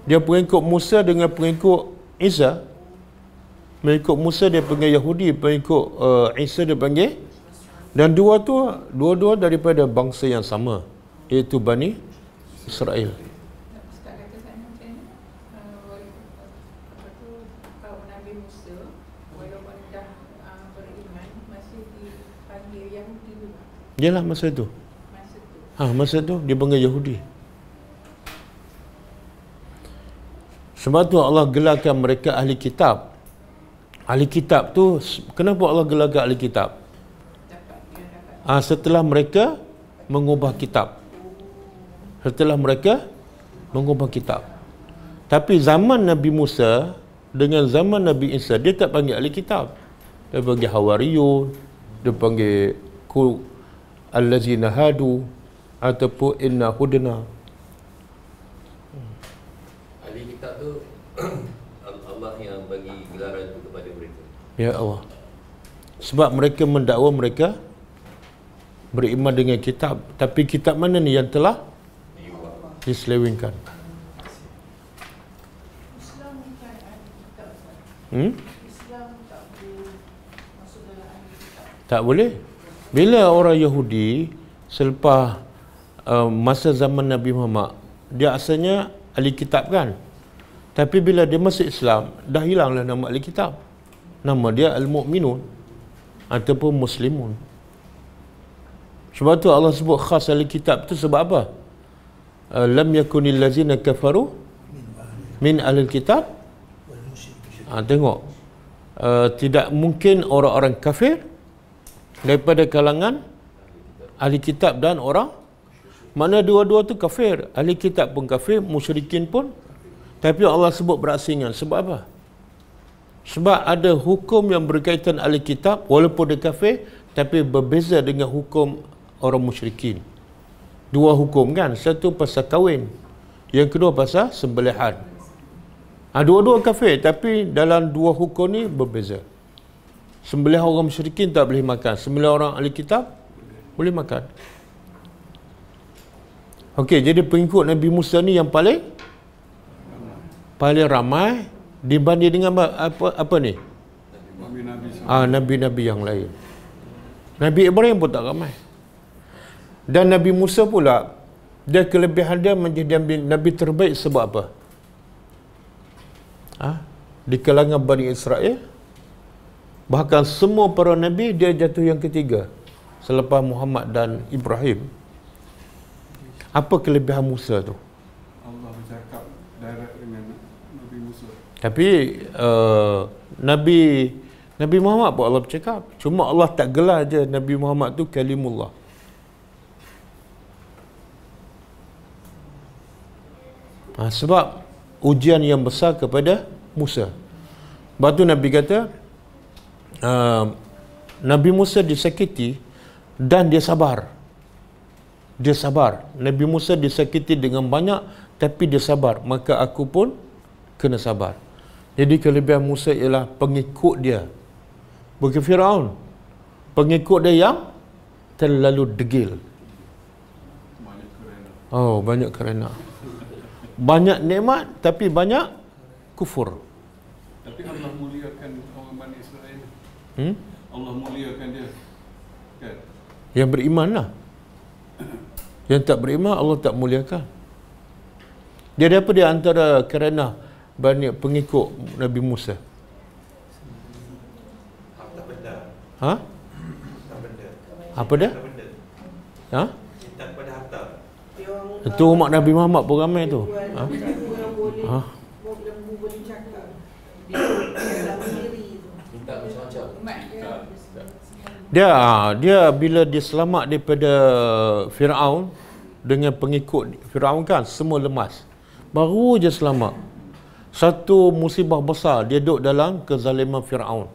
Dia pengikut Musa dengan pengikut Isa. Mengikut Musa dia panggil Yahudi, pengikut Isa dia panggil. Dan dua-dua daripada bangsa yang sama, iaitu Bani Israel. Yalah masa tu. Masa tu dia panggil Yahudi. Sebab tu Allah gelarkan mereka ahli kitab. Ahli kitab tu, kenapa Allah gelarkan ahli kitab? Setelah mereka mengubah kitab. Setelah mereka mengubah kitab. Tapi zaman Nabi Musa dengan zaman Nabi Isa, dia tak panggil ahli kitab. Dia panggil Hawariyun, dia panggil allazina hadu, ataupun inna hudna. Ahli kitab tu Allah yang bagi gelaran itu kepada mereka. Ya Allah. Sebab mereka mendakwa mereka beriman dengan kitab, tapi kitab mana ni yang telah diselewengkan? Islam bukan ahli kitab. Islam tak boleh masuk dalam ahli kitab. Tak boleh. Bila orang Yahudi selepas masa zaman Nabi Muhammad, dia asalnya ahli kitab kan. Tapi bila dia masuk Islam, dah hilanglah nama ahli kitab. Nama dia Al-Mu'minun ataupun Muslimun. Sebab tu Allah sebut khas ahli kitab tu sebab apa? Lam yakunil lazina kafaru min ahlil kitab. Tengok. Tidak mungkin orang-orang kafir daripada kalangan ahli kitab dan orang, mana dua-dua tu kafir. Ahli kitab pun kafir, musyrikin pun. Tapi Allah sebut berasingan. Sebab apa? Sebab ada hukum yang berkaitan ahli kitab, walaupun dia kafir, tapi berbeza dengan hukum orang musyrikin. Dua hukum kan? Satu pasal kahwin, yang kedua pasal sembelihan. Dua-dua kafir, tapi dalam dua hukum ni berbeza. Sembelih orang musyrikin tak boleh makan, sembelih orang ahli kitab boleh makan. Okey, jadi pengikut Nabi Musa ni yang paling ramai dibanding dengan apa ni? Nabi-nabi yang lain. Nabi Ibrahim pun tak ramai. Dan Nabi Musa pula, dia kelebihan dia menjadi Nabi terbaik sebab apa? Di kalangan Bani Israel, bahkan semua para Nabi dia jatuh yang ketiga selepas Muhammad dan Ibrahim. Apa kelebihan Musa tu? Allah bercakap direct dengan Nabi Musa. Tapi Nabi Muhammad pun Allah bercakap. Cuma Allah tak gelar je Nabi Muhammad tu kalimullah. Sebab ujian yang besar kepada Musa. Lepas tu Nabi kata, Nabi Musa disakiti dan dia sabar. Dia sabar. Nabi Musa disakiti dengan banyak, tapi dia sabar. Maka aku pun kena sabar. Jadi kelebihan Musa ialah pengikut dia. Bukan Firaun. Pengikut dia yang terlalu degil. Banyak kerana. Banyak nikmat tapi banyak kufur. Tapi Allah muliakan orang Bani Israel. Allah muliakan dia. Kan? Yang beriman lah. Yang tak beriman Allah tak muliakan. Dia ada apa dia antara kerana banyak pengikut Nabi Musa? Harta benda. Ha? Harta benda. Apa dia? Harta benda. Ha? Cinta kepada harta. Itu umat Nabi Muhammad pun ramai tu. Ha? Ha? Boleh cakap. Dia dalam diri tu. Minta macam-macam. Umat dia. Dia bila dia selamat daripada Firaun dengan pengikut Firaun kan semua lemas. Baru je selamat. Satu musibah besar dia duduk dalam kezaliman Firaun.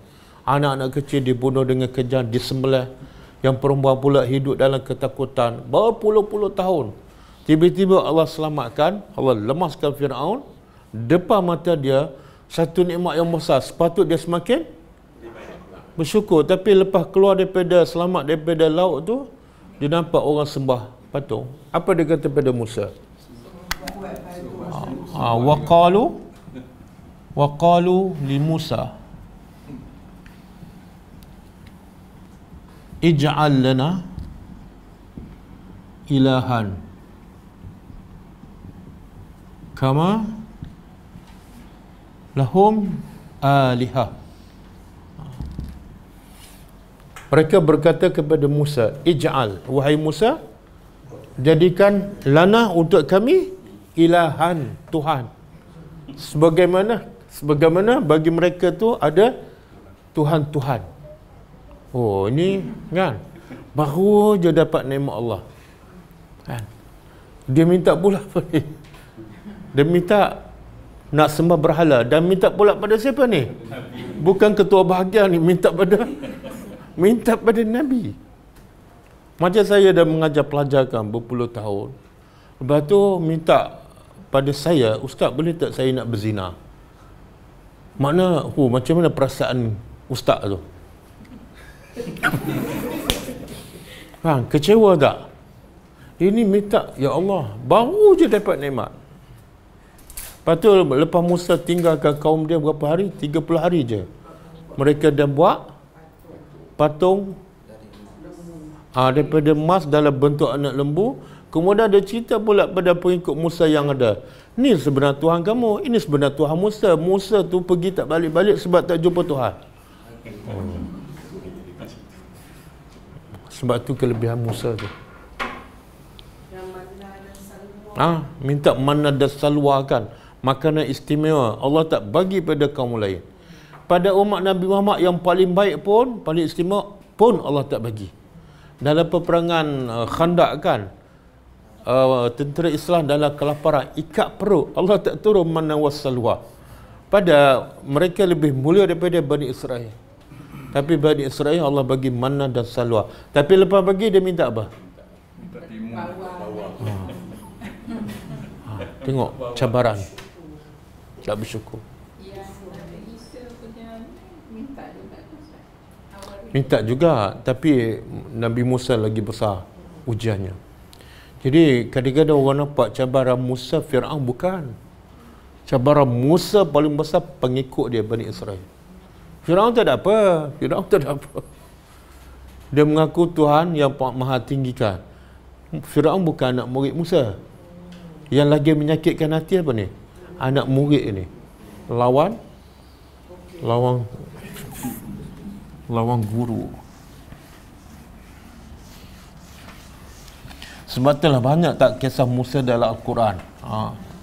Anak-anak kecil dibunuh dengan kejam, disembelih. Yang perempuan pula hidup dalam ketakutan berpuluh-puluh tahun. Tiba-tiba Allah selamatkan, Allah lemaskan Firaun. Depan mata dia satu nikmat yang besar. Sepatut dia semakin bersyukur. Tapi lepas keluar daripada selamat daripada laut tu, dia nampak orang sembah patung. Apa dia kata pada Musa? Waqalu li Musa ij'al lana ilahan kama lahum alihah. Mereka berkata kepada Musa, ij'al, wahai Musa, jadikan lana untuk kami ilahan, Tuhan. Sebagaimana bagi mereka tu ada Tuhan-Tuhan. Oh, ini kan baru je dapat nikmat Allah. Kan? Dia minta pula apa ni? Dia minta nak sembah berhala dan minta pula pada siapa ni? Bukan ketua bahagian ni, minta pada Nabi. Macam saya dah mengajar pelajar kan berpuluh tahun. Lepas tu minta pada saya, ustaz boleh tak saya nak berzina? Macam mana perasaan ustaz tu? Kan, kecewa tak? Ini minta, ya Allah, baru je dapat nikmat. Lepas tu lepas Musa tinggalkan kaum dia berapa hari? 30 hari je. Mereka dah buat patung daripada emas dalam bentuk anak lembu. Kemudian dia cerita pula pada pengikut Musa yang ada, ni sebenar Tuhan kamu, ini sebenar Tuhan Musa. Musa tu pergi tak balik-balik sebab tak jumpa Tuhan. Sebab tu kelebihan Musa tu. Minta manna dan salwa kan, makanan istimewa Allah tak bagi pada kaum lain. Pada umat Nabi Muhammad yang paling baik pun, paling istimewa pun Allah tak bagi. Dalam peperangan Khandaq kan, tentera Islam dalam kelaparan, ikat perut, Allah tak turun manna was salwa. Pada mereka lebih mulia daripada Bani Israel. Tapi Bani Israel Allah bagi manna dan salwa. Tapi lepas bagi dia minta apa? Minta timun. Tengok cabaran. Tak bersyukur. Minta juga, tapi Nabi Musa lagi besar ujiannya. Jadi kadang-kadang orang nampak cabaran Musa Fir'aun, bukan. Cabaran Musa paling besar pengikut dia Bani Israel. Fir'aun tak ada apa. Dia mengaku Tuhan yang maha tinggikan. Fir'aun bukan anak murid Musa. Yang lagi menyakitkan hati apa ni? Anak murid ni lawan guru. Sebab itulah banyak tak kisah Musa dalam Al-Quran.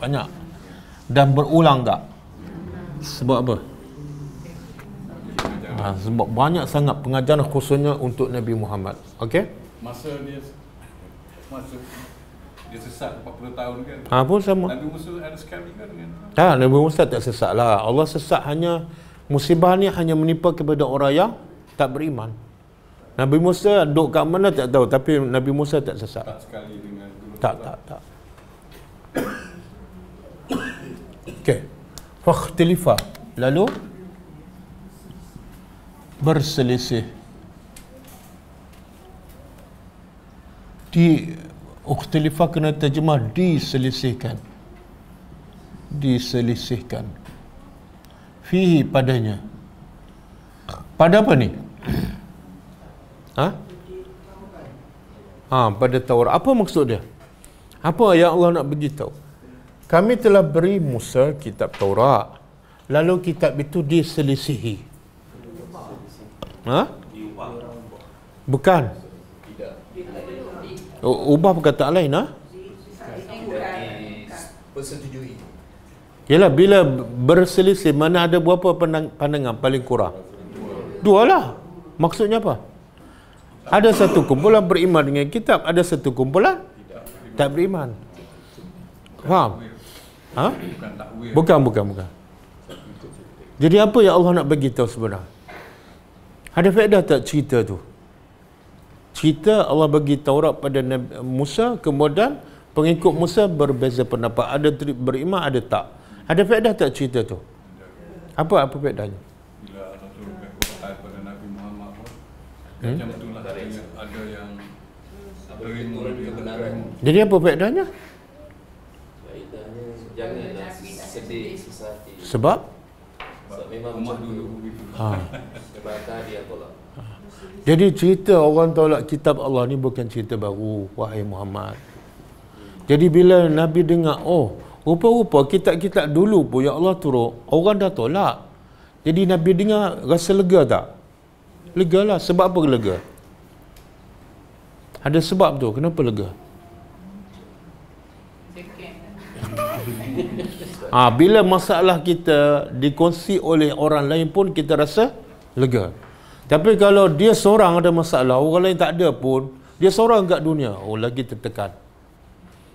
Banyak. Dan berulang tak? Sebab apa? Sebab banyak sangat pengajaran khususnya untuk Nabi Muhammad. Okey? Masa dia sesat 40 tahun kan? Pun sama. Nabi Musa ada sekali kan dengan Nabi Musa tak sesat lah. Allah sesat hanya, musibah ni hanya menimpa kepada orang yang tak beriman. Nabi Musa duduk kat mana tak tahu, tapi Nabi Musa tak sesat. tak sekali dengan guru. Tak. Okey. Fakhtilifa. Lalu berselisih. Ukhtilifah kena terjemah diselisihkan. Fihi, padanya. Pada apa ni? Pada Taurat. Apa maksud dia? Apa yang Allah nak beritahu? Kami telah beri Musa kitab Taurat. Lalu kitab itu diselisihi. Bukan. Ubah perkataan lain, Persetujui. Yalah, bila berselisih, mana ada berapa pandangan paling kurang? Dua lah. Maksudnya apa? Ada satu kumpulan beriman dengan kitab, ada satu kumpulan tak beriman. Faham? Bukan. Jadi apa yang Allah nak bagi tahu sebenarnya? Ada faedah tak cerita tu? Cerita Allah bagi Taurat pada Nabi Musa, kemudian pengikut Musa berbeza pendapat, ada beriman, ada tak. Ada faedah tak cerita tu? Apa faedahnya? Bila Allah turunkan Quran pada Nabi Muhammad pun macam itulah, ada yang beriman, kebenaran. Jadi apa faedahnya? Faedahnya janganlah sedih susah hati. Sebab Memang Umar macam dulu tu. begitu. Kebakar dia tolak. jadi cerita orang tolak kitab Allah ni bukan cerita baru, wahai Muhammad. Jadi bila Nabi dengar, rupa-rupa kitab-kitab dulu pun ya Allah turun, orang dah tolak. Jadi Nabi dengar, rasa lega tak? Lega lah. Sebab apa lega? Ada sebab tu. Kenapa lega? Bila masalah kita dikongsi oleh orang lain pun kita rasa lega. Tapi kalau dia seorang ada masalah, orang lain tak ada pun, dia seorang kat dunia, lagi tertekan.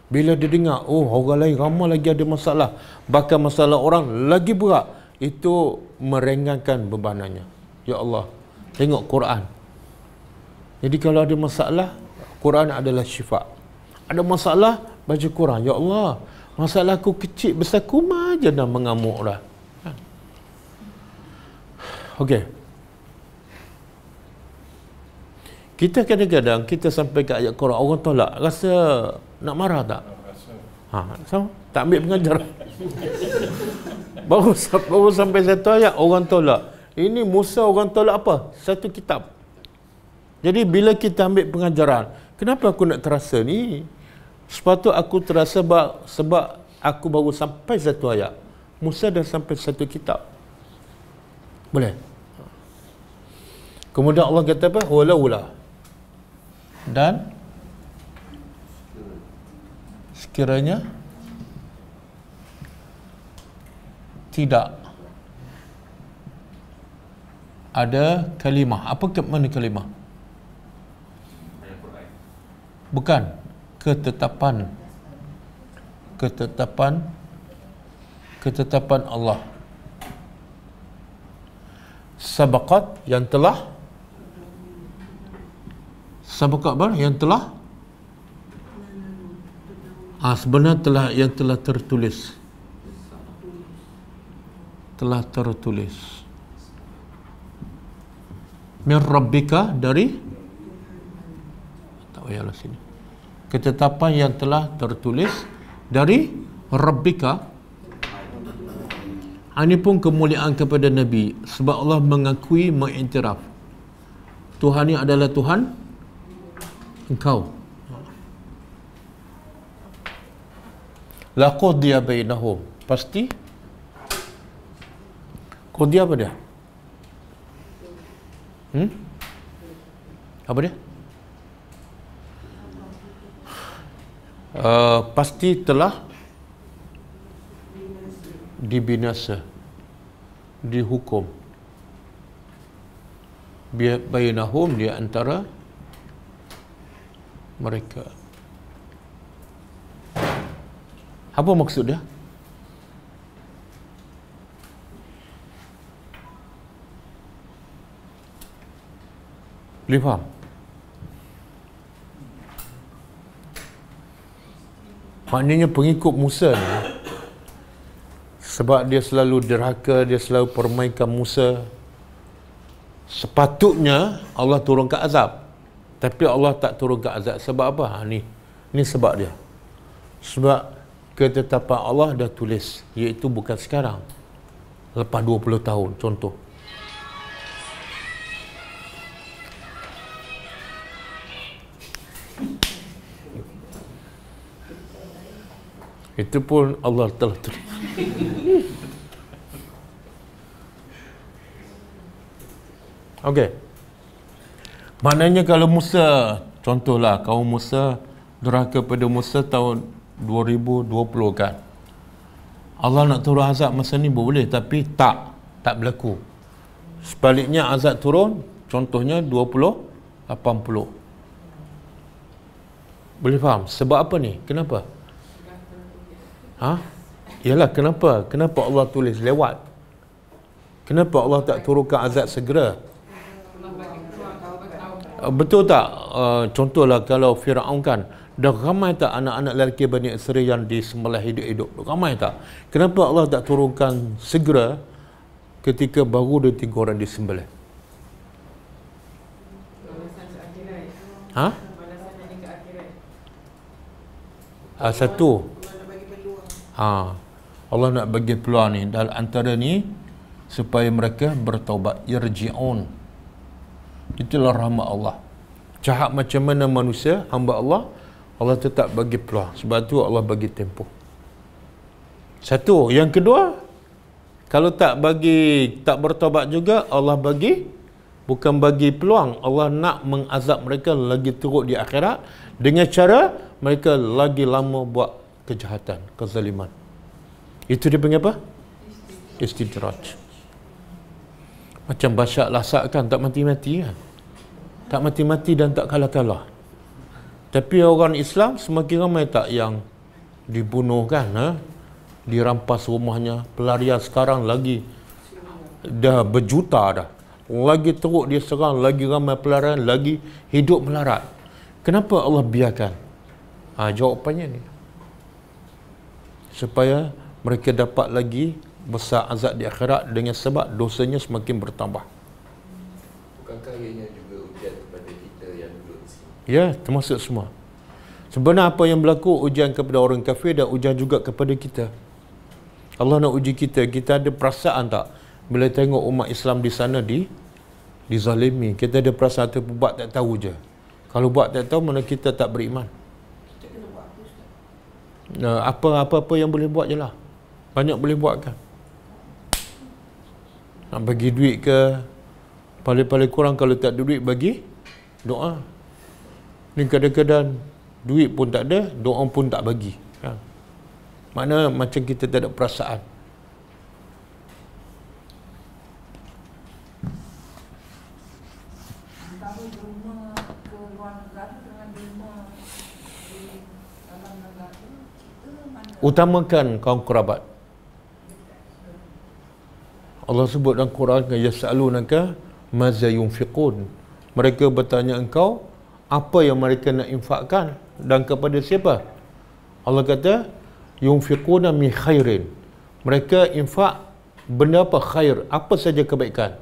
Bila dia dengar, orang lain ramai lagi ada masalah, bahkan masalah orang lagi berat, itu meringankan bebanannya. Ya Allah, tengok Quran. Jadi kalau ada masalah, Quran adalah syifa. Ada masalah, baca Quran. Ya Allah, masalah aku kecil, besar kuma je dah mengamuk dah. Okey. Kita kadang-kadang kita sampai ke ayat Quran, orang tolak, rasa nak marah tak? Sama? Tak ambil pengajaran. baru sampai satu ayat orang tolak. Ini Musa orang tolak apa? Satu kitab. Jadi bila kita ambil pengajaran, kenapa aku nak terasa ni? Sepatutnya aku terasa sebab aku baru sampai satu ayat. Musa dah sampai satu kitab. Boleh? Kemudian Allah kata apa? Walaula. Dan sekiranya tidak ada kalimah. Apa mana kalimah? Bukan. Ketetapan Allah. Sabaqat yang telah sebenarnya yang telah tertulis. Min rabbika, dari tak payahlah sini. Ketetapan yang telah tertulis dari Rabbika. Ini pun kemuliaan kepada Nabi, sebab Allah mengakui, mengiktiraf Tuhan ini adalah Tuhan engkau. La qudiya bainahum, pasti qudiya apa dia? Apa dia? Pasti telah dibinasa, dihukum, bainahum, di antara mereka. Apa maksud dia? Boleh faham? Maknanya pengikut Musa ni, sebab dia selalu derhaka, dia selalu permainkan Musa, sepatutnya Allah turunkan azab. Tapi Allah tak turunkan azab. Sebab apa? Ni sebab dia. Sebab ketetapan Allah dah tulis, iaitu bukan sekarang. lepas 20 tahun, contoh. Itu pun Allah telah tulis. Okey. Maknanya kalau Musa, contohlah kaum Musa durhaka pada Musa tahun 2020 kan. Allah nak turun azab masa ni boleh, tapi tak berlaku. Sebaliknya azab turun contohnya 2080. Boleh faham sebab apa ni? Kenapa? Yalah, kenapa Allah tulis lewat? Kenapa Allah tak turunkan azab segera? Betul tak? Contohlah kalau Firaun kan, dah ramai tak anak-anak lelaki Bani Israel yang disembelih hidup-hidup? Ramai tak? Kenapa Allah tak turunkan segera ketika baru 2-3 orang disembelih? Satu. Allah nak bagi peluang ni, dan antara ni supaya mereka bertaubat, yarji'un. Itulah rahmat Allah. Jahat macam mana manusia, hamba Allah, Allah tetap bagi peluang. Sebab tu Allah bagi tempoh. Satu. Yang kedua, kalau tak bertaubat juga, Allah bagi, bukan bagi peluang, Allah nak mengazab mereka lagi teruk di akhirat dengan cara mereka lagi lama buat kejahatan, kezaliman. Itu dia panggil apa? Istidraj. Macam Bashar al-Assad kan, tak mati-mati kan? Tak mati-mati dan tak kalah-kalah. Tapi orang Islam semakin ramai tak yang dibunuh kan? Dirampas rumahnya. Pelarian sekarang lagi dah berjuta dah. Lagi teruk dia serang, lagi ramai pelarian, lagi hidup melarat. Kenapa Allah biarkan? Jawapannya ni, supaya mereka dapat lagi besar azab di akhirat dengan sebab dosanya semakin bertambah. Bukankah ianya juga ujian kepada kita yang duduk di sini? Ya, termasuk semua. Sebenarnya apa yang berlaku ujian kepada orang kafir dan ujian juga kepada kita. Allah nak uji kita. Kita ada perasaan tak bila tengok umat Islam di sana dizalimi? Kita ada perasaan atau buat tak tahu je? Kalau buat tak tahu, mana kita tak beriman. Apa-apa yang boleh buat je lah. Banyak boleh buat kan. Nak bagi duit ke, paling-paling kurang kalau tak ada duit bagi doa. Ni kadang-kadang duit pun tak ada, doa pun tak bagi kan? Makna macam kita tak ada perasaan. Antara derma ke luar negara dengan derma di dalam negara itu mana? Utamakan kaum kerabat. Allah sebut dalam Quran, yas'alunaka maza yunfiqun. Mereka bertanya engkau apa yang mereka nak infakkan dan kepada siapa? Allah kata yunfiquna min khairin. Mereka infak benda apa? Khair, apa saja kebaikan.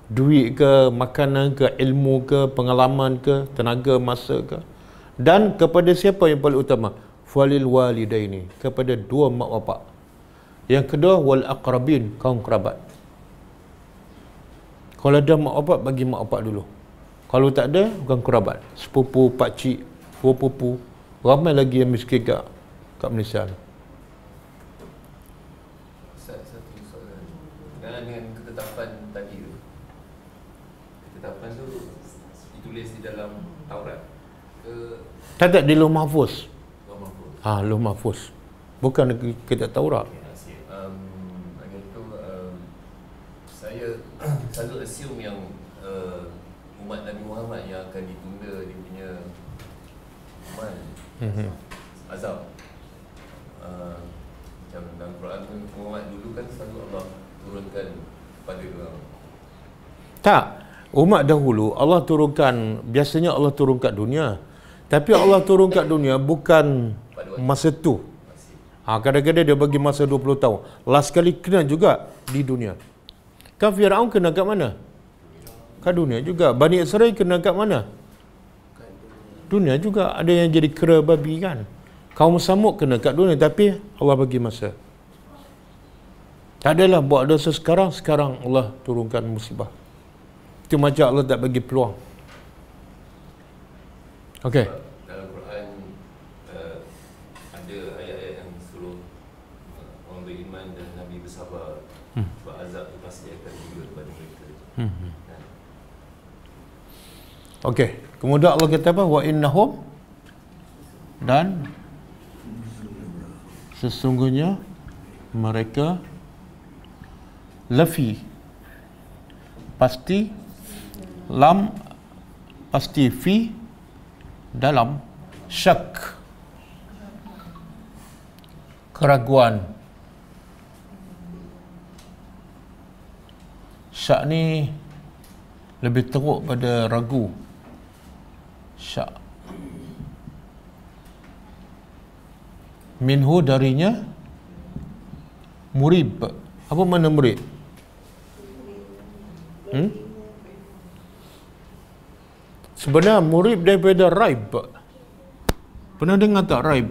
Duit ke, makanan ke, ilmu ke, pengalaman ke, tenaga, masa ke. Dan kepada siapa yang paling utama? Falil walidaini, kepada dua mak bapak. Yang kedua wal aqrabin, kaum kerabat. Kalau ada mak bapak, bagi mak bapak dulu. Kalau tak ada, bukan kerabat. Sepupu, pakcik, pupu. Ramai lagi yang miskin kat Malaysia. Ustaz, satu soalan. Dengan ketetapan tadi tu, ketetapan tu ditulis di dalam Taurat ke? Tak, di Lauh Mahfuz. Lauh Mahfuz. Lauh Mahfuz. Bukan kita Taurat. Saya selalu assume yang umat Nabi Muhammad yang akan ditunda dia punya azab. Macam dalam Quran pun Muhammad dulu kan selalu Allah turunkan pada dia. Tak, umat dahulu Allah turunkan, biasanya Allah turun kat dunia. Tapi Allah turun kat dunia bukan masa tu. Kadang-kadang dia bagi masa 20 tahun. Last kali kena juga di dunia. Kan Firaun kena kat mana? Kat dunia juga. Bani Israel kena kat mana? Dunia juga. Ada yang jadi kera babi kan. Kaum Samud kena kat dunia, tapi Allah bagi masa. Tak adalah buat dosa sekarang Allah turunkan musibah. Itu macam Allah tak bagi peluang. Okey. Dalam Quran ada ayat-ayat yang suruh orang beriman dan Nabi bersabar. Sebab azab itu pasti akan tiba kepada mereka. Okey. Kemudian Allah kata apa? Wa innahum, dan sesungguhnya mereka lafi, pasti, lam pasti, fi dalam, syak keraguan. Syak ni lebih teruk pada ragu. Syak minhu, darinya, murib. Apa makna murib? Sebenarnya murib daripada raib. Pernah dengar tak raib?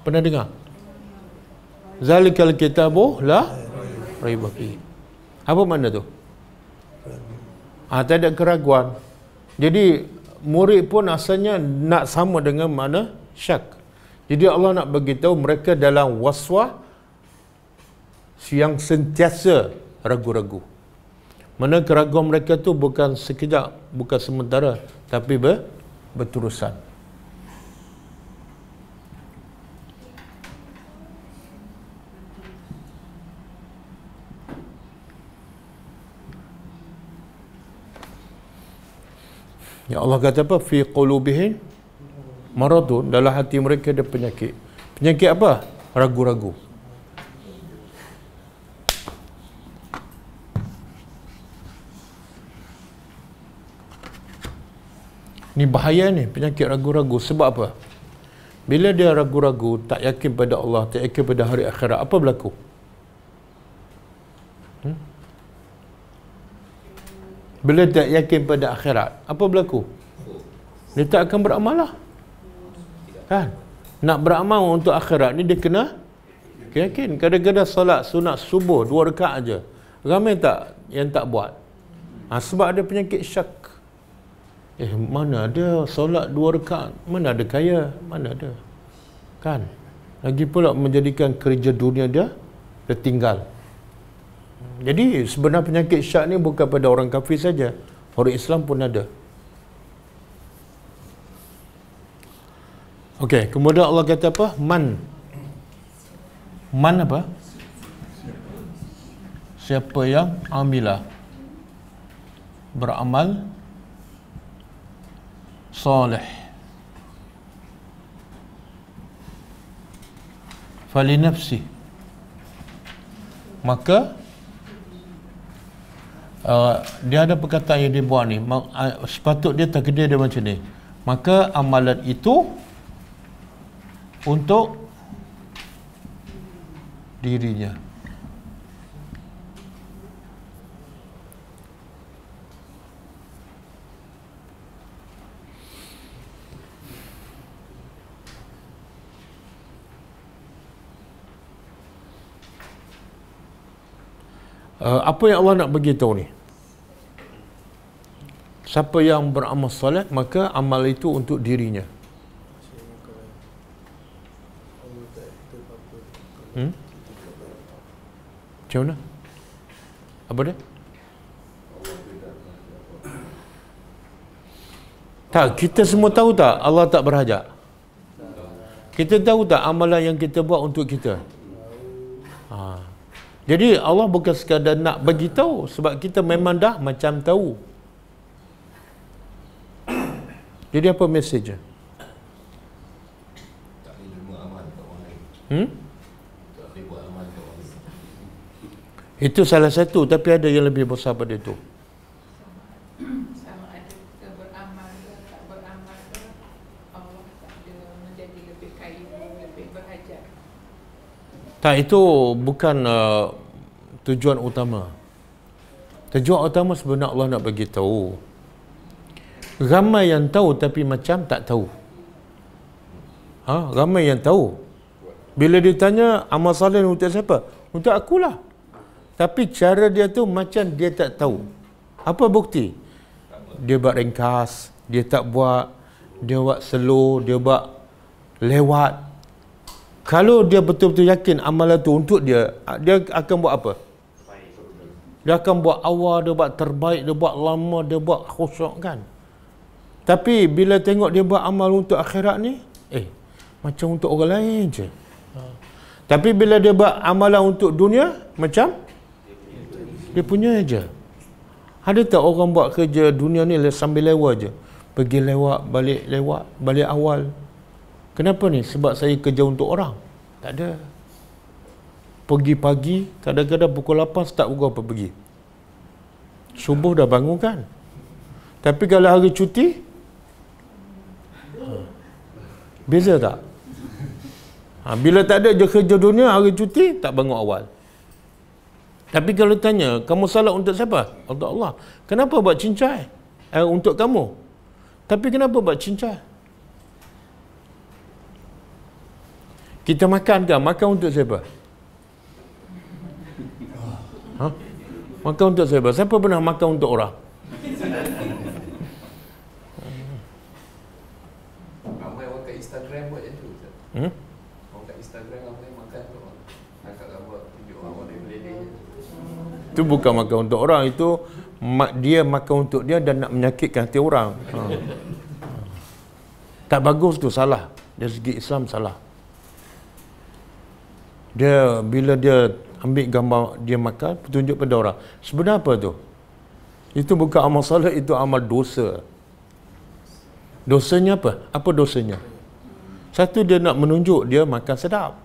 Pernah dengar? Zalikal kitabu la raib fi. Apa makna tu? Tak ada keraguan. Jadi murid pun asalnya nak sama dengan makna syak. Jadi Allah nak bagi tahu mereka dalam waswah yang sentiasa ragu-ragu. Mana keraguan mereka tu bukan sekejap, bukan sementara, tapi berterusan. Ya Allah kata apa? Fi qulubihim maradun, dalam hati mereka ada penyakit. Penyakit apa? Ragu-ragu. Ni bahaya ni, penyakit ragu-ragu. Sebab apa? Bila dia ragu-ragu, tak yakin pada Allah, tak yakin pada hari akhirat, apa berlaku? Bila tak yakin pada akhirat, apa berlaku? Dia tak akan beramal lah. Kan? Nak beramal untuk akhirat ni dia kena yakin. Kadang-kadang solat sunat subuh 2 rakaat aja, ramai tak yang tak buat? Sebab ada penyakit syak. Mana ada solat 2 rakaat, mana ada kaya, mana ada. Kan? Lagi pula menjadikan kerja dunia dia tertinggal. Jadi sebenarnya penyakit syak ni bukan pada orang kafir saja, orang Islam pun ada. Okey, kemudian Allah kata apa? Man apa? Siapa yang amilah, beramal soleh, fali nafsi, maka dia ada perkataan yang dia buat ni, sepatut dia takdir dia macam ni, maka amalan itu untuk dirinya. Apa yang Allah nak beritahu ni? Siapa yang beramal soleh, maka amal itu untuk dirinya. Macam mana? Apa dia? Tak, kita semua tahu tak Allah tak berhajat? Kita tahu tak amalan yang kita buat untuk kita? Jadi Allah bukan sekadar nak bagi tahu, sebab kita memang dah macam tahu. Jadi apa mesejnya? Tak boleh terima amal kat orang lain. Tak boleh buat amal kat orang lain. Itu salah satu, tapi ada yang lebih besar pada itu. Sama ada kita beramal ke tak beramal ke, Allah tak ada menjadi lebih kaya, lebih berhajat. Tak, itu bukan tujuan utama. Tujuan utama sebenarnya Allah nak bagi tahu. Ramai yang tahu tapi macam tak tahu. Ramai yang tahu Bila ditanya amal soleh untuk siapa? Untuk akulah. Tapi cara dia tu macam dia tak tahu. Apa bukti? Dia buat ringkas, dia tak buat, dia buat slow, dia buat lewat. Kalau dia betul-betul yakin amalan tu untuk dia, dia akan buat apa? Dia akan buat awal, dia buat terbaik, dia buat lama, dia buat khusyuk kan. Tapi bila tengok dia buat amal untuk akhirat ni, macam untuk orang lain je. Tapi bila dia buat amalan untuk dunia, macam dia punya je. Ada tak orang buat kerja dunia ni sambil lewat je? Pergi lewat, balik awal. Kenapa ni? Sebab saya kerja untuk orang. Tak ada. Pergi pagi, kadang-kadang pukul 8 start pukul apa pergi. Subuh dah bangun kan. Tapi kalau hari cuti, beza tak? Bila tak ada je kerja dunia, hari cuti, tak bangun awal. Tapi kalau tanya, kamu salat untuk siapa? Untuk Allah. Kenapa buat cincai? Untuk kamu. Tapi kenapa buat cincai? Kita makan kan? Makan untuk siapa? Makan untuk siapa? Siapa pernah makan untuk orang? Ramai orang kat Instagram buat macam tu, Ustaz. Orang kat Instagram ramai makan untuk orang. Angkat gambar tunjuk orang dia meleleh. Itu bukan makan untuk orang, itu dia makan untuk dia dan nak menyakitkan hati orang. Tak bagus tu, salah. Dari segi Islam salah. Dia bila dia ambil gambar dia makan, tunjuk pada orang. Sebenarnya apa tu? Itu bukan amal soleh, itu amal dosa. Dosanya apa? Apa dosanya? Satu, dia nak menunjuk dia makan sedap.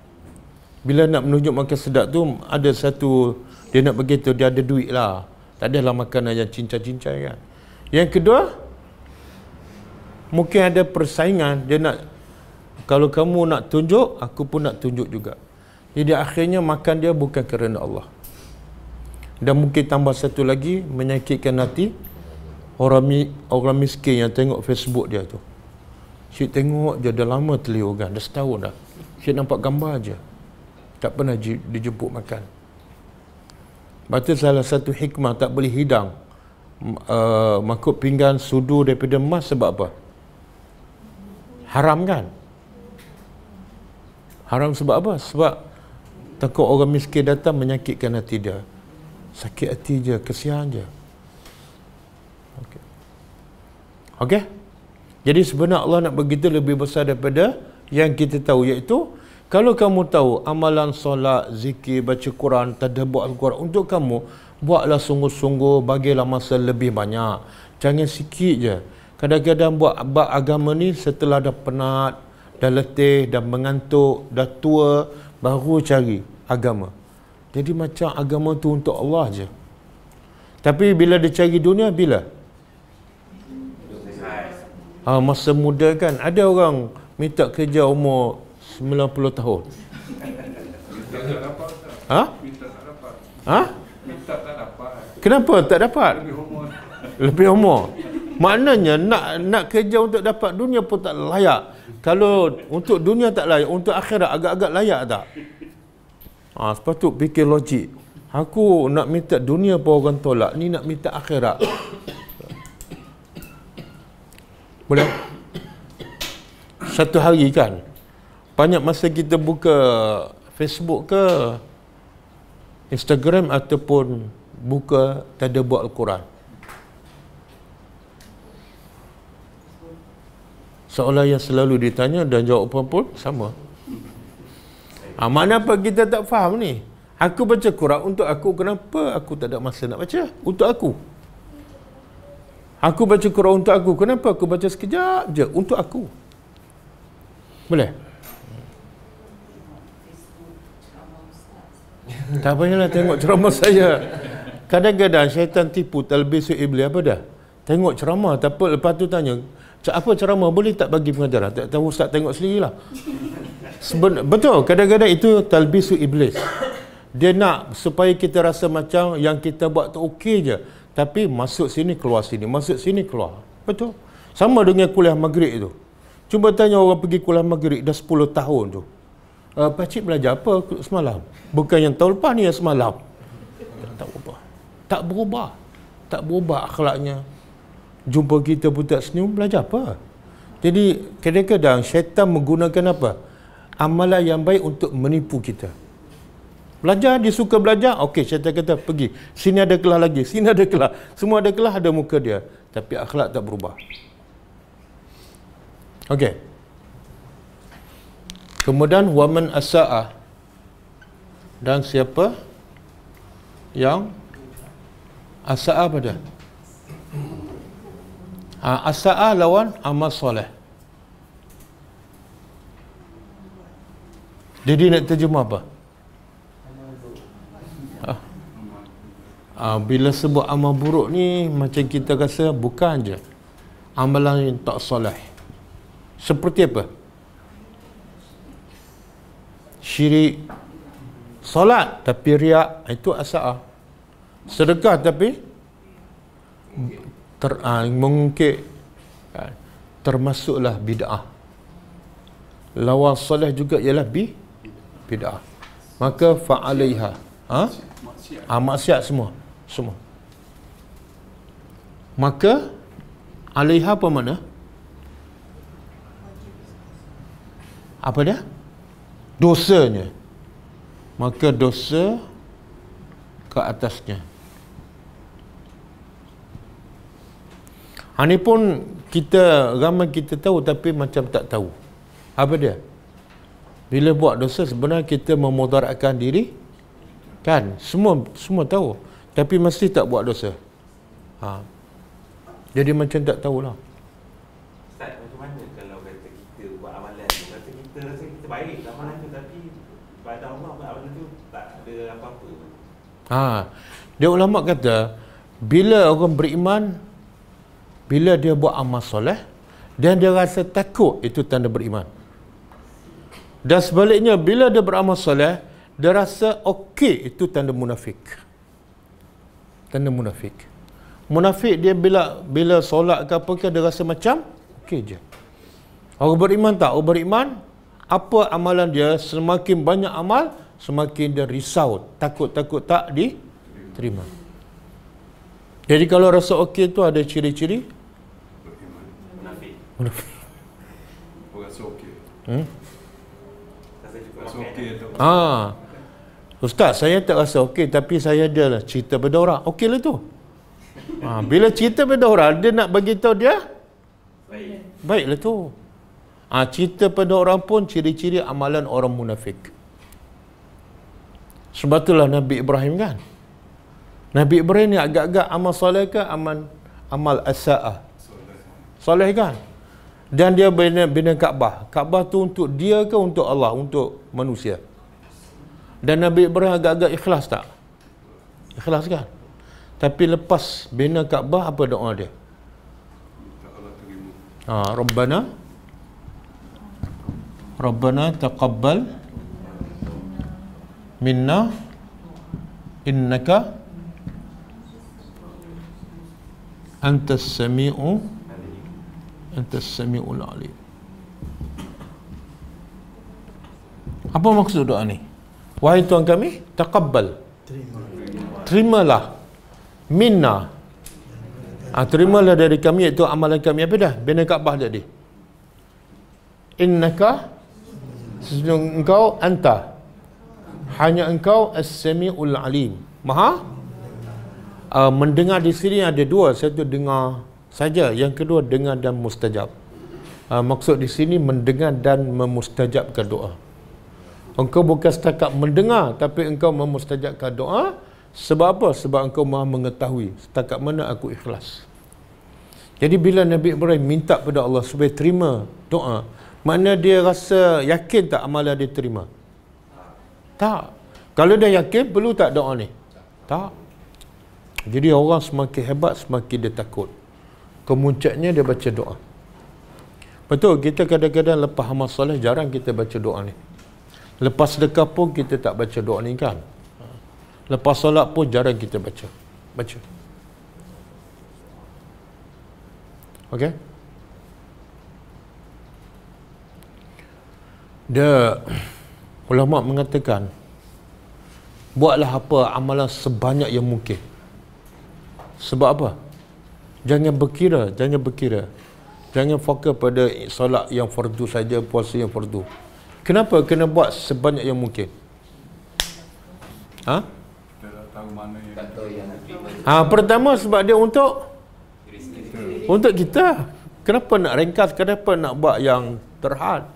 Bila nak menunjuk makan sedap tu, ada satu, dia nak begitu, dia ada duit lah. Tak adalah makanan yang cincai-cincai kan. Yang kedua, mungkin ada persaingan. Dia nak, kalau kamu nak tunjuk, aku pun nak tunjuk juga. Jadi akhirnya makan dia bukan kerana Allah. Dan mungkin tambah satu lagi, menyakitkan hati orang miskin yang tengok Facebook dia tu. Syed tengok je, dah lama terliur kan, dah setahun dah. Syed nampak gambar je, tak pernah dijemput makan. Berarti salah satu hikmah tak boleh hidang mangkuk pinggan sudu daripada emas sebab apa? Haram kan? Haram sebab apa? Sebab takut orang miskin datang menyakitkan hati dia. Sakit hati je, kesian je. Okey? Jadi sebenarnya Allah nak begitu lebih besar daripada yang kita tahu, iaitu kalau kamu tahu amalan solat, zikir, baca Quran, tadabbur Al-Quran untuk kamu, buatlah sungguh-sungguh, bagilah masa lebih banyak. Jangan sikit je. Kadang-kadang buat agama ni setelah dah penat, dah letih, dah mengantuk, dah tua, baru cari agama. Jadi macam agama tu untuk Allah je. Tapi bila dia cari dunia, bila? Masa muda kan. Ada orang minta kerja umur 90 tahun. Kenapa tak dapat? Lebih umur. Maknanya nak kerja untuk dapat dunia pun tak layak. Kalau untuk dunia tak layak, untuk akhirat agak-agak layak tak? Sepatut fikir logik. Aku nak minta dunia pun orang tolak, ni nak minta akhirat. Boleh? Satu hari kan, banyak masa kita buka Facebook ke Instagram ataupun buka tadabbur Al-Quran, seolah yang selalu ditanya dan jawapan pun sama. Mana apa kita tak faham ni? Aku baca Quran untuk aku, kenapa aku tak ada masa nak baca? Untuk aku. Aku baca Quran untuk aku, kenapa aku baca sekejap je? Untuk aku. Boleh? Tak payahlah tengok ceramah saya. Kadang-kadang syaitan tipu, talbisu iblis apa dah? Tengok ceramah, tapi lepas tu tanya, apa ceramah, boleh tak bagi pengajaran? Tak tahu, ustaz tengok sendirilah. Betul, kadang-kadang itu talbisu iblis. Dia nak supaya kita rasa macam yang kita buat tu okey je, tapi masuk sini keluar sini, masuk sini keluar. Betul. Sama dengan kuliah maghrib tu. Cuba tanya orang pergi kuliah maghrib dah 10 tahun tu. Pakcik belajar apa semalam? Bukan yang tahun lepas ni, yang semalam. Tak berubah. Tak berubah. Tak berubah akhlaknya. Jumpa kita pun tak senyum, belajar apa? Jadi kadang-kadang syaitan menggunakan apa? Amalan yang baik untuk menipu kita. Belajar, dia suka belajar, okey, syaitan kata pergi. Sini ada kelas lagi, sini ada kelas. Semua ada kelas, ada muka dia. Tapi akhlak tak berubah. Okey. Kemudian waman asa'a, dan siapa yang asa'a pada asa'a lawan amal soleh. Jadi nak terjemah apa? Bila sebut amal buruk ni, macam kita rasa bukan je amalan yang tak soleh. Seperti apa? Syirik. Solat tapi riak, itu asa'a. Sedekah tapi mengungkit, termasuklah bid'ah. Lawan soleh juga ialah bid'ah. Maka fa'alaiha, maksiat semua. Maka alaiha apa mana? Apa dia? Dosanya. Maka dosa ke atasnya. Ini pun ramai kita tahu tapi macam tak tahu. Apa dia? Bila buat dosa sebenarnya kita memudaratkan diri, kan? Semua tahu, tapi mesti tak buat dosa. Jadi macam tak tahulah. Ustaz, macam mana kalau kata kita buat amalan tu, kata kita rasa kita baik amalan tu, tapi pada Allah amalan tu tak ada apa-apa. Dia ulama kata bila orang beriman, bila dia buat amal soleh dan dia rasa takut, itu tanda beriman. Dan sebaliknya, bila dia beramal soleh, dia rasa okey, itu tanda munafik. Tanda munafik. Munafik dia bila solat ke apa ke, dia rasa macam okey je. Orang beriman tak? Orang beriman, apa amalan dia, semakin banyak amal, semakin dia risau, takut-takut tak diterima. Jadi kalau rasa okey tu ada ciri-ciri munafik. Rasa okey. Rasa okey tu. Ustaz, saya tak rasa okey, tapi saya adalah cerita pada orang. Okey lah tu. Bila cerita pada orang, dia nak bagi tahu dia baiklah tu. Cerita pada orang pun ciri-ciri amalan orang munafik. Sebab itulah Nabi Ibrahim kan. Nabi Ibrahim ni agak-agak amal soleh ke amal asa'ah? Soleh kan? Dan dia bina Kaabah. Kaabah tu untuk dia ke untuk Allah, untuk manusia? Dan Nabi Ibrahim agak-agak ikhlas tak? Ikhlas kan? Tapi lepas bina Kaabah, apa doa dia? Rabbana taqabbal minna innaka antas sami'ul alim. Apa maksud doa ni? Wahai Tuhan kami, taqabbal, terimalah, minna, terimalah dari kami, iaitu amalan kami. Apa dah? Bina Kaabah tadi. Innaka, sesungguhnya engkau, anta, hanya engkau as-sami'ul alim, maha mendengar. Di sini ada dua, satu dengar saja, yang kedua dengar dan mustajab. Maksud di sini mendengar dan memustajabkan doa. Engkau bukan setakat mendengar, tapi engkau memustajabkan doa. Sebab apa? Sebab engkau maha mengetahui setakat mana aku ikhlas. Jadi bila Nabi Ibrahim minta pada Allah supaya terima doa, mana dia rasa yakin tak amalan dia terima? Tak. Kalau dia yakin, perlu tak doa ni? Tak. Jadi orang semakin hebat, semakin dia takut. Kemuncaknya dia baca doa. Betul, kita kadang-kadang lepas amal soleh jarang kita baca doa ni. Lepas sedekah pun kita tak baca doa ni kan. Lepas solat pun jarang kita baca. Okey? Dia Ulama mengatakan, buatlah apa amalan sebanyak yang mungkin. Sebab apa? Jangan berkira. Jangan fokus pada solat yang fardu saja, puasa yang fardu. Kenapa kena buat sebanyak yang mungkin? Ha? Kita tak tahu mana yang Tak tahu yang diterima. Pertama sebab dia untuk kita. Kenapa nak ringkas? Kenapa nak buat yang terhad?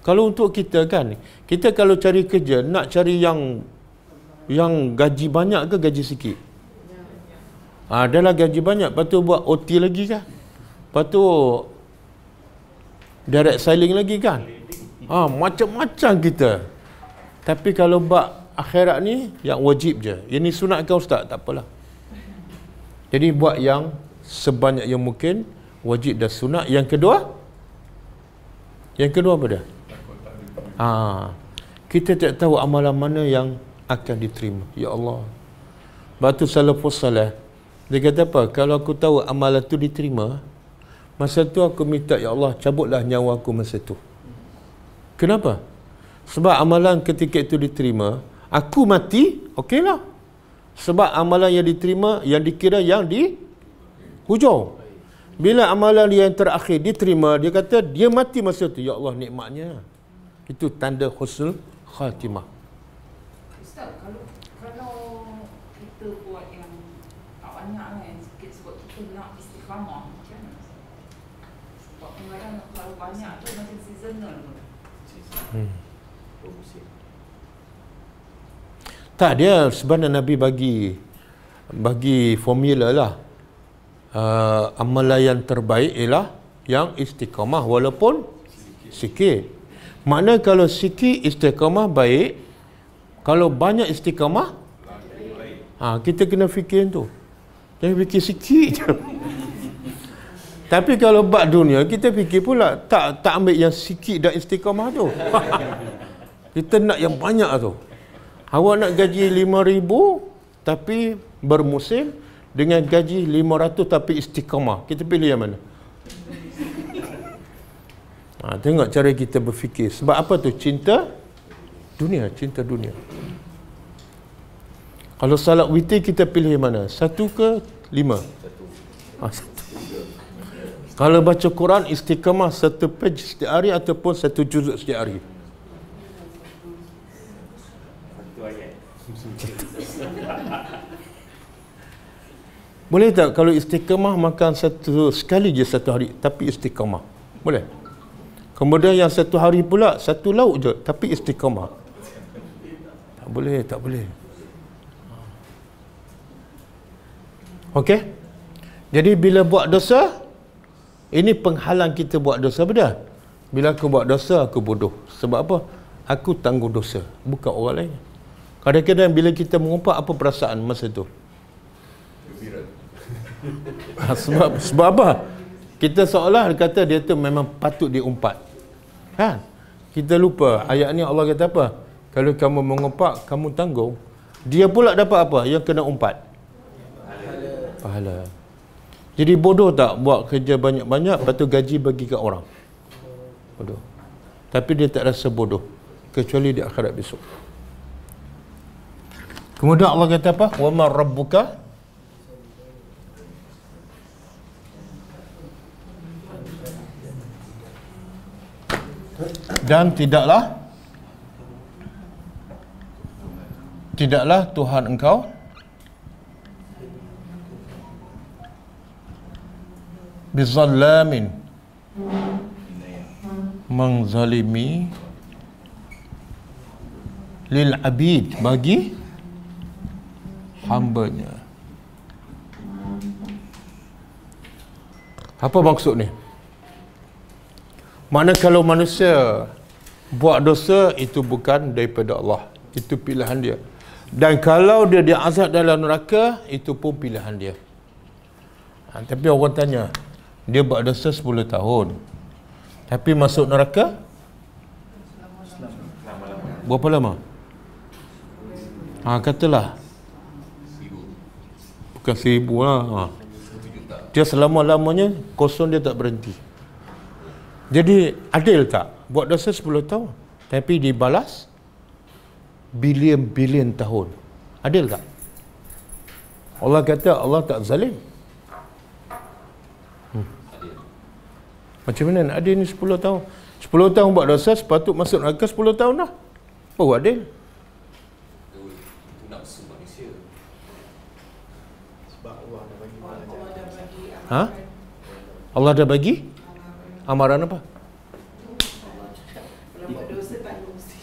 Kalau untuk kita kan, kita kalau cari kerja nak cari yang gaji banyak ke gaji sikit? Adalah gaji banyak, lepas tu buat OT lagi kan? Lepas tu direct selling lagi kan? Macam-macam kita. Tapi kalau buat akhirat ni yang wajib je. Ini sunat ke ustaz? Tak apalah. Jadi buat yang sebanyak yang mungkin, wajib dan sunat. Yang kedua apa dia? Kita tak tahu amalan mana yang akan diterima. Ya Allah. Batu salafus salih, dia kata apa? Kalau aku tahu amalan tu diterima, masa tu aku minta, ya Allah, cabutlah nyawa aku masa tu. Kenapa? Sebab amalan ketika itu diterima, aku mati, okeylah. Sebab amalan yang diterima, yang dikira yang di hujung. Bila amalan yang terakhir diterima, dia kata dia mati masa tu. Ya Allah, nikmatnya. Itu tanda husnul khatimah. Ustaz, kalau kita buat yang tak banyak lah, yang sikit, sebab kita nak istiqamah, macam mana? Sebab kadang kalau banyak tu macam seasonal pun. Tak, dia sebenarnya Nabi bagi formula lah. Amalan yang terbaik ialah yang istiqamah walaupun sikit. Makna kalau sikit istiqamah baik, kalau banyak istiqamah kita kena fikir tu. Jangan fikir sikit je. Tapi kalau bab dunia, kita fikir pula tak ambil yang sikit dan istiqamah tu. Kita nak yang banyak tu. Awak nak gaji 5,000 tapi bermusim, dengan gaji 500 tapi istiqamah. Kita pilih yang mana? Tengok cara kita berfikir. Sebab apa tu? Cinta dunia. Kalau salat witir kita pilih yang mana? 1 ke 5? 1. Kalau baca Quran istiqamah 1 page setiap hari ataupun 1 juzuk setiap hari? Boleh tak kalau istiqamah makan sekali je satu hari tapi istiqamah? Boleh? Kemudian yang satu hari pula satu lauk je tapi istiqamah. Tak boleh. Okey? Jadi bila buat dosa, ini penghalang kita buat dosa, betul? Bila aku buat dosa, aku bodoh. Sebab apa? Aku tanggung dosa, bukan orang lain. Kadang-kadang bila kita mengumpat, apa perasaan masa tu? Sebab apa? Kita seolah kata dia tu memang patut diumpat. Kan? Kita lupa ayat ni Allah kata apa? Kalau kamu mengumpat, kamu tanggung. Dia pula dapat apa? Yang kena umpat. Pahala. Jadi bodoh tak buat kerja banyak-banyak, lepas tu gaji bagi ke orang? Bodoh. Tapi dia tak rasa bodoh, kecuali di akhirat besok. Kemudian Allah kata apa? Wa ma rabbuka dan tidaklah Tuhan engkau bizallamin menzalimi lil abid bagi hambanya. Apa maksud ni? Mana kalau manusia buat dosa, itu bukan daripada Allah, itu pilihan dia. Dan kalau dia diazab dalam neraka, itu pun pilihan dia. Tapi orang tanya, dia buat dosa 10 tahun tapi masuk neraka berapa lama? Katalah bukan 1000 lah. Dia selama-lamanya kosong, dia tak berhenti. Jadi adil tak? Buat dosa 10 tahun tapi dibalas bilion-bilion tahun. Adil tak? Allah kata Allah tak zalim. Macam mana nak adil ni 10 tahun? 10 tahun buat dosa, sepatut masuk neraka 10 tahun dah. Baru adil. Itu nafsu manusia. Sebab Allah dah bagi Allah dah bagi Ha? Allah dah bagi amaran apa? kalau buat dosa tak dosa.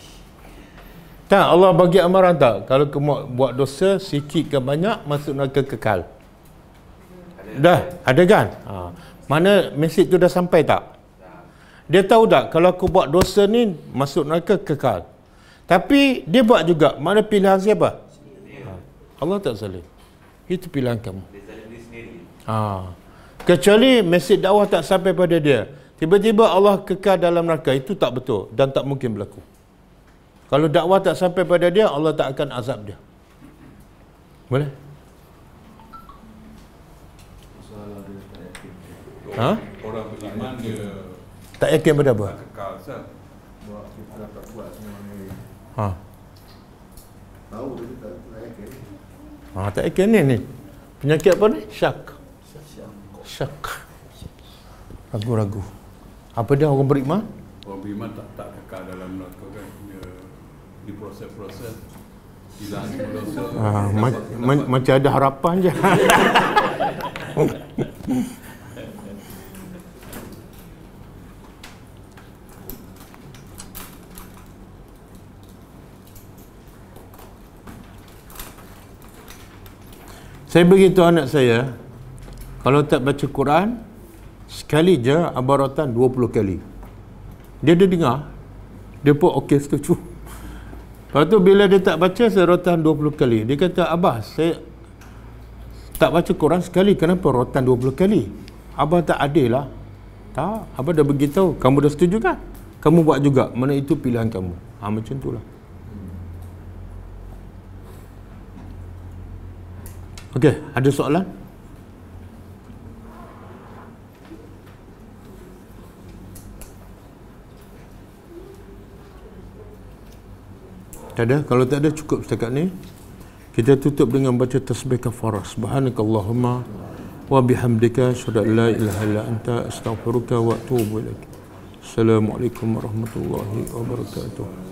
Tak, Allah bagi amaran tak? Kalau kamu buat dosa sikit ke banyak, masuk neraka kekal. Dah, ada kan? Mana mesej tu dah sampai tak? Dia tahu tak kalau aku buat dosa ni masuk neraka kekal. Tapi dia buat juga, mana pilihan siapa? Allah tak zalim. Itu pilihan kamu. Dia zalim diri sendiri. Kecuali mesej dakwah tak sampai pada dia. Tiba-tiba Allah kekal dalam neraka, itu tak betul dan tak mungkin berlaku. Kalau dakwah tak sampai pada dia, Allah tak akan azab dia. Boleh? Soalan dia tak yakin. Ha? Orang beriman dia Tak yakin pada apa? tak kekal sah. Buat kita tak buat semua ni. Ha. Tahu dia tak yakin. Tak yakin ni. Penyakit apa ni? Syak. Ragu-ragu. Apa dia orang beriman? Orang beriman tak kekal dalam neraka kan. Dia diproses-proses, hilang semua dosa. Macam ada harapan je. Saya beritahu anak saya, kalau tak baca Quran, sekali je abaratan 20 kali. Dia dengar, dia pun okey setuju. Lepas tu bila dia tak baca, saya rotan 20 kali. Dia kata, Abah, saya tak baca Quran sekali, kenapa rotan 20 kali? Abah tak adil lah. Tak, Abah dah beritahu, kamu dah setuju kan? Kamu buat juga, mana itu pilihan kamu. Macam tu lah. Okey, ada soalan? Tak ada? Kalau tak ada, cukup setakat ni. Kita tutup dengan baca tasbih kafarah. Subhanakallahumma wa bihamdika asyhadu an la ilaha illa anta astaghfiruka wa atubu ilaik. Assalamualaikum warahmatullahi wabarakatuh.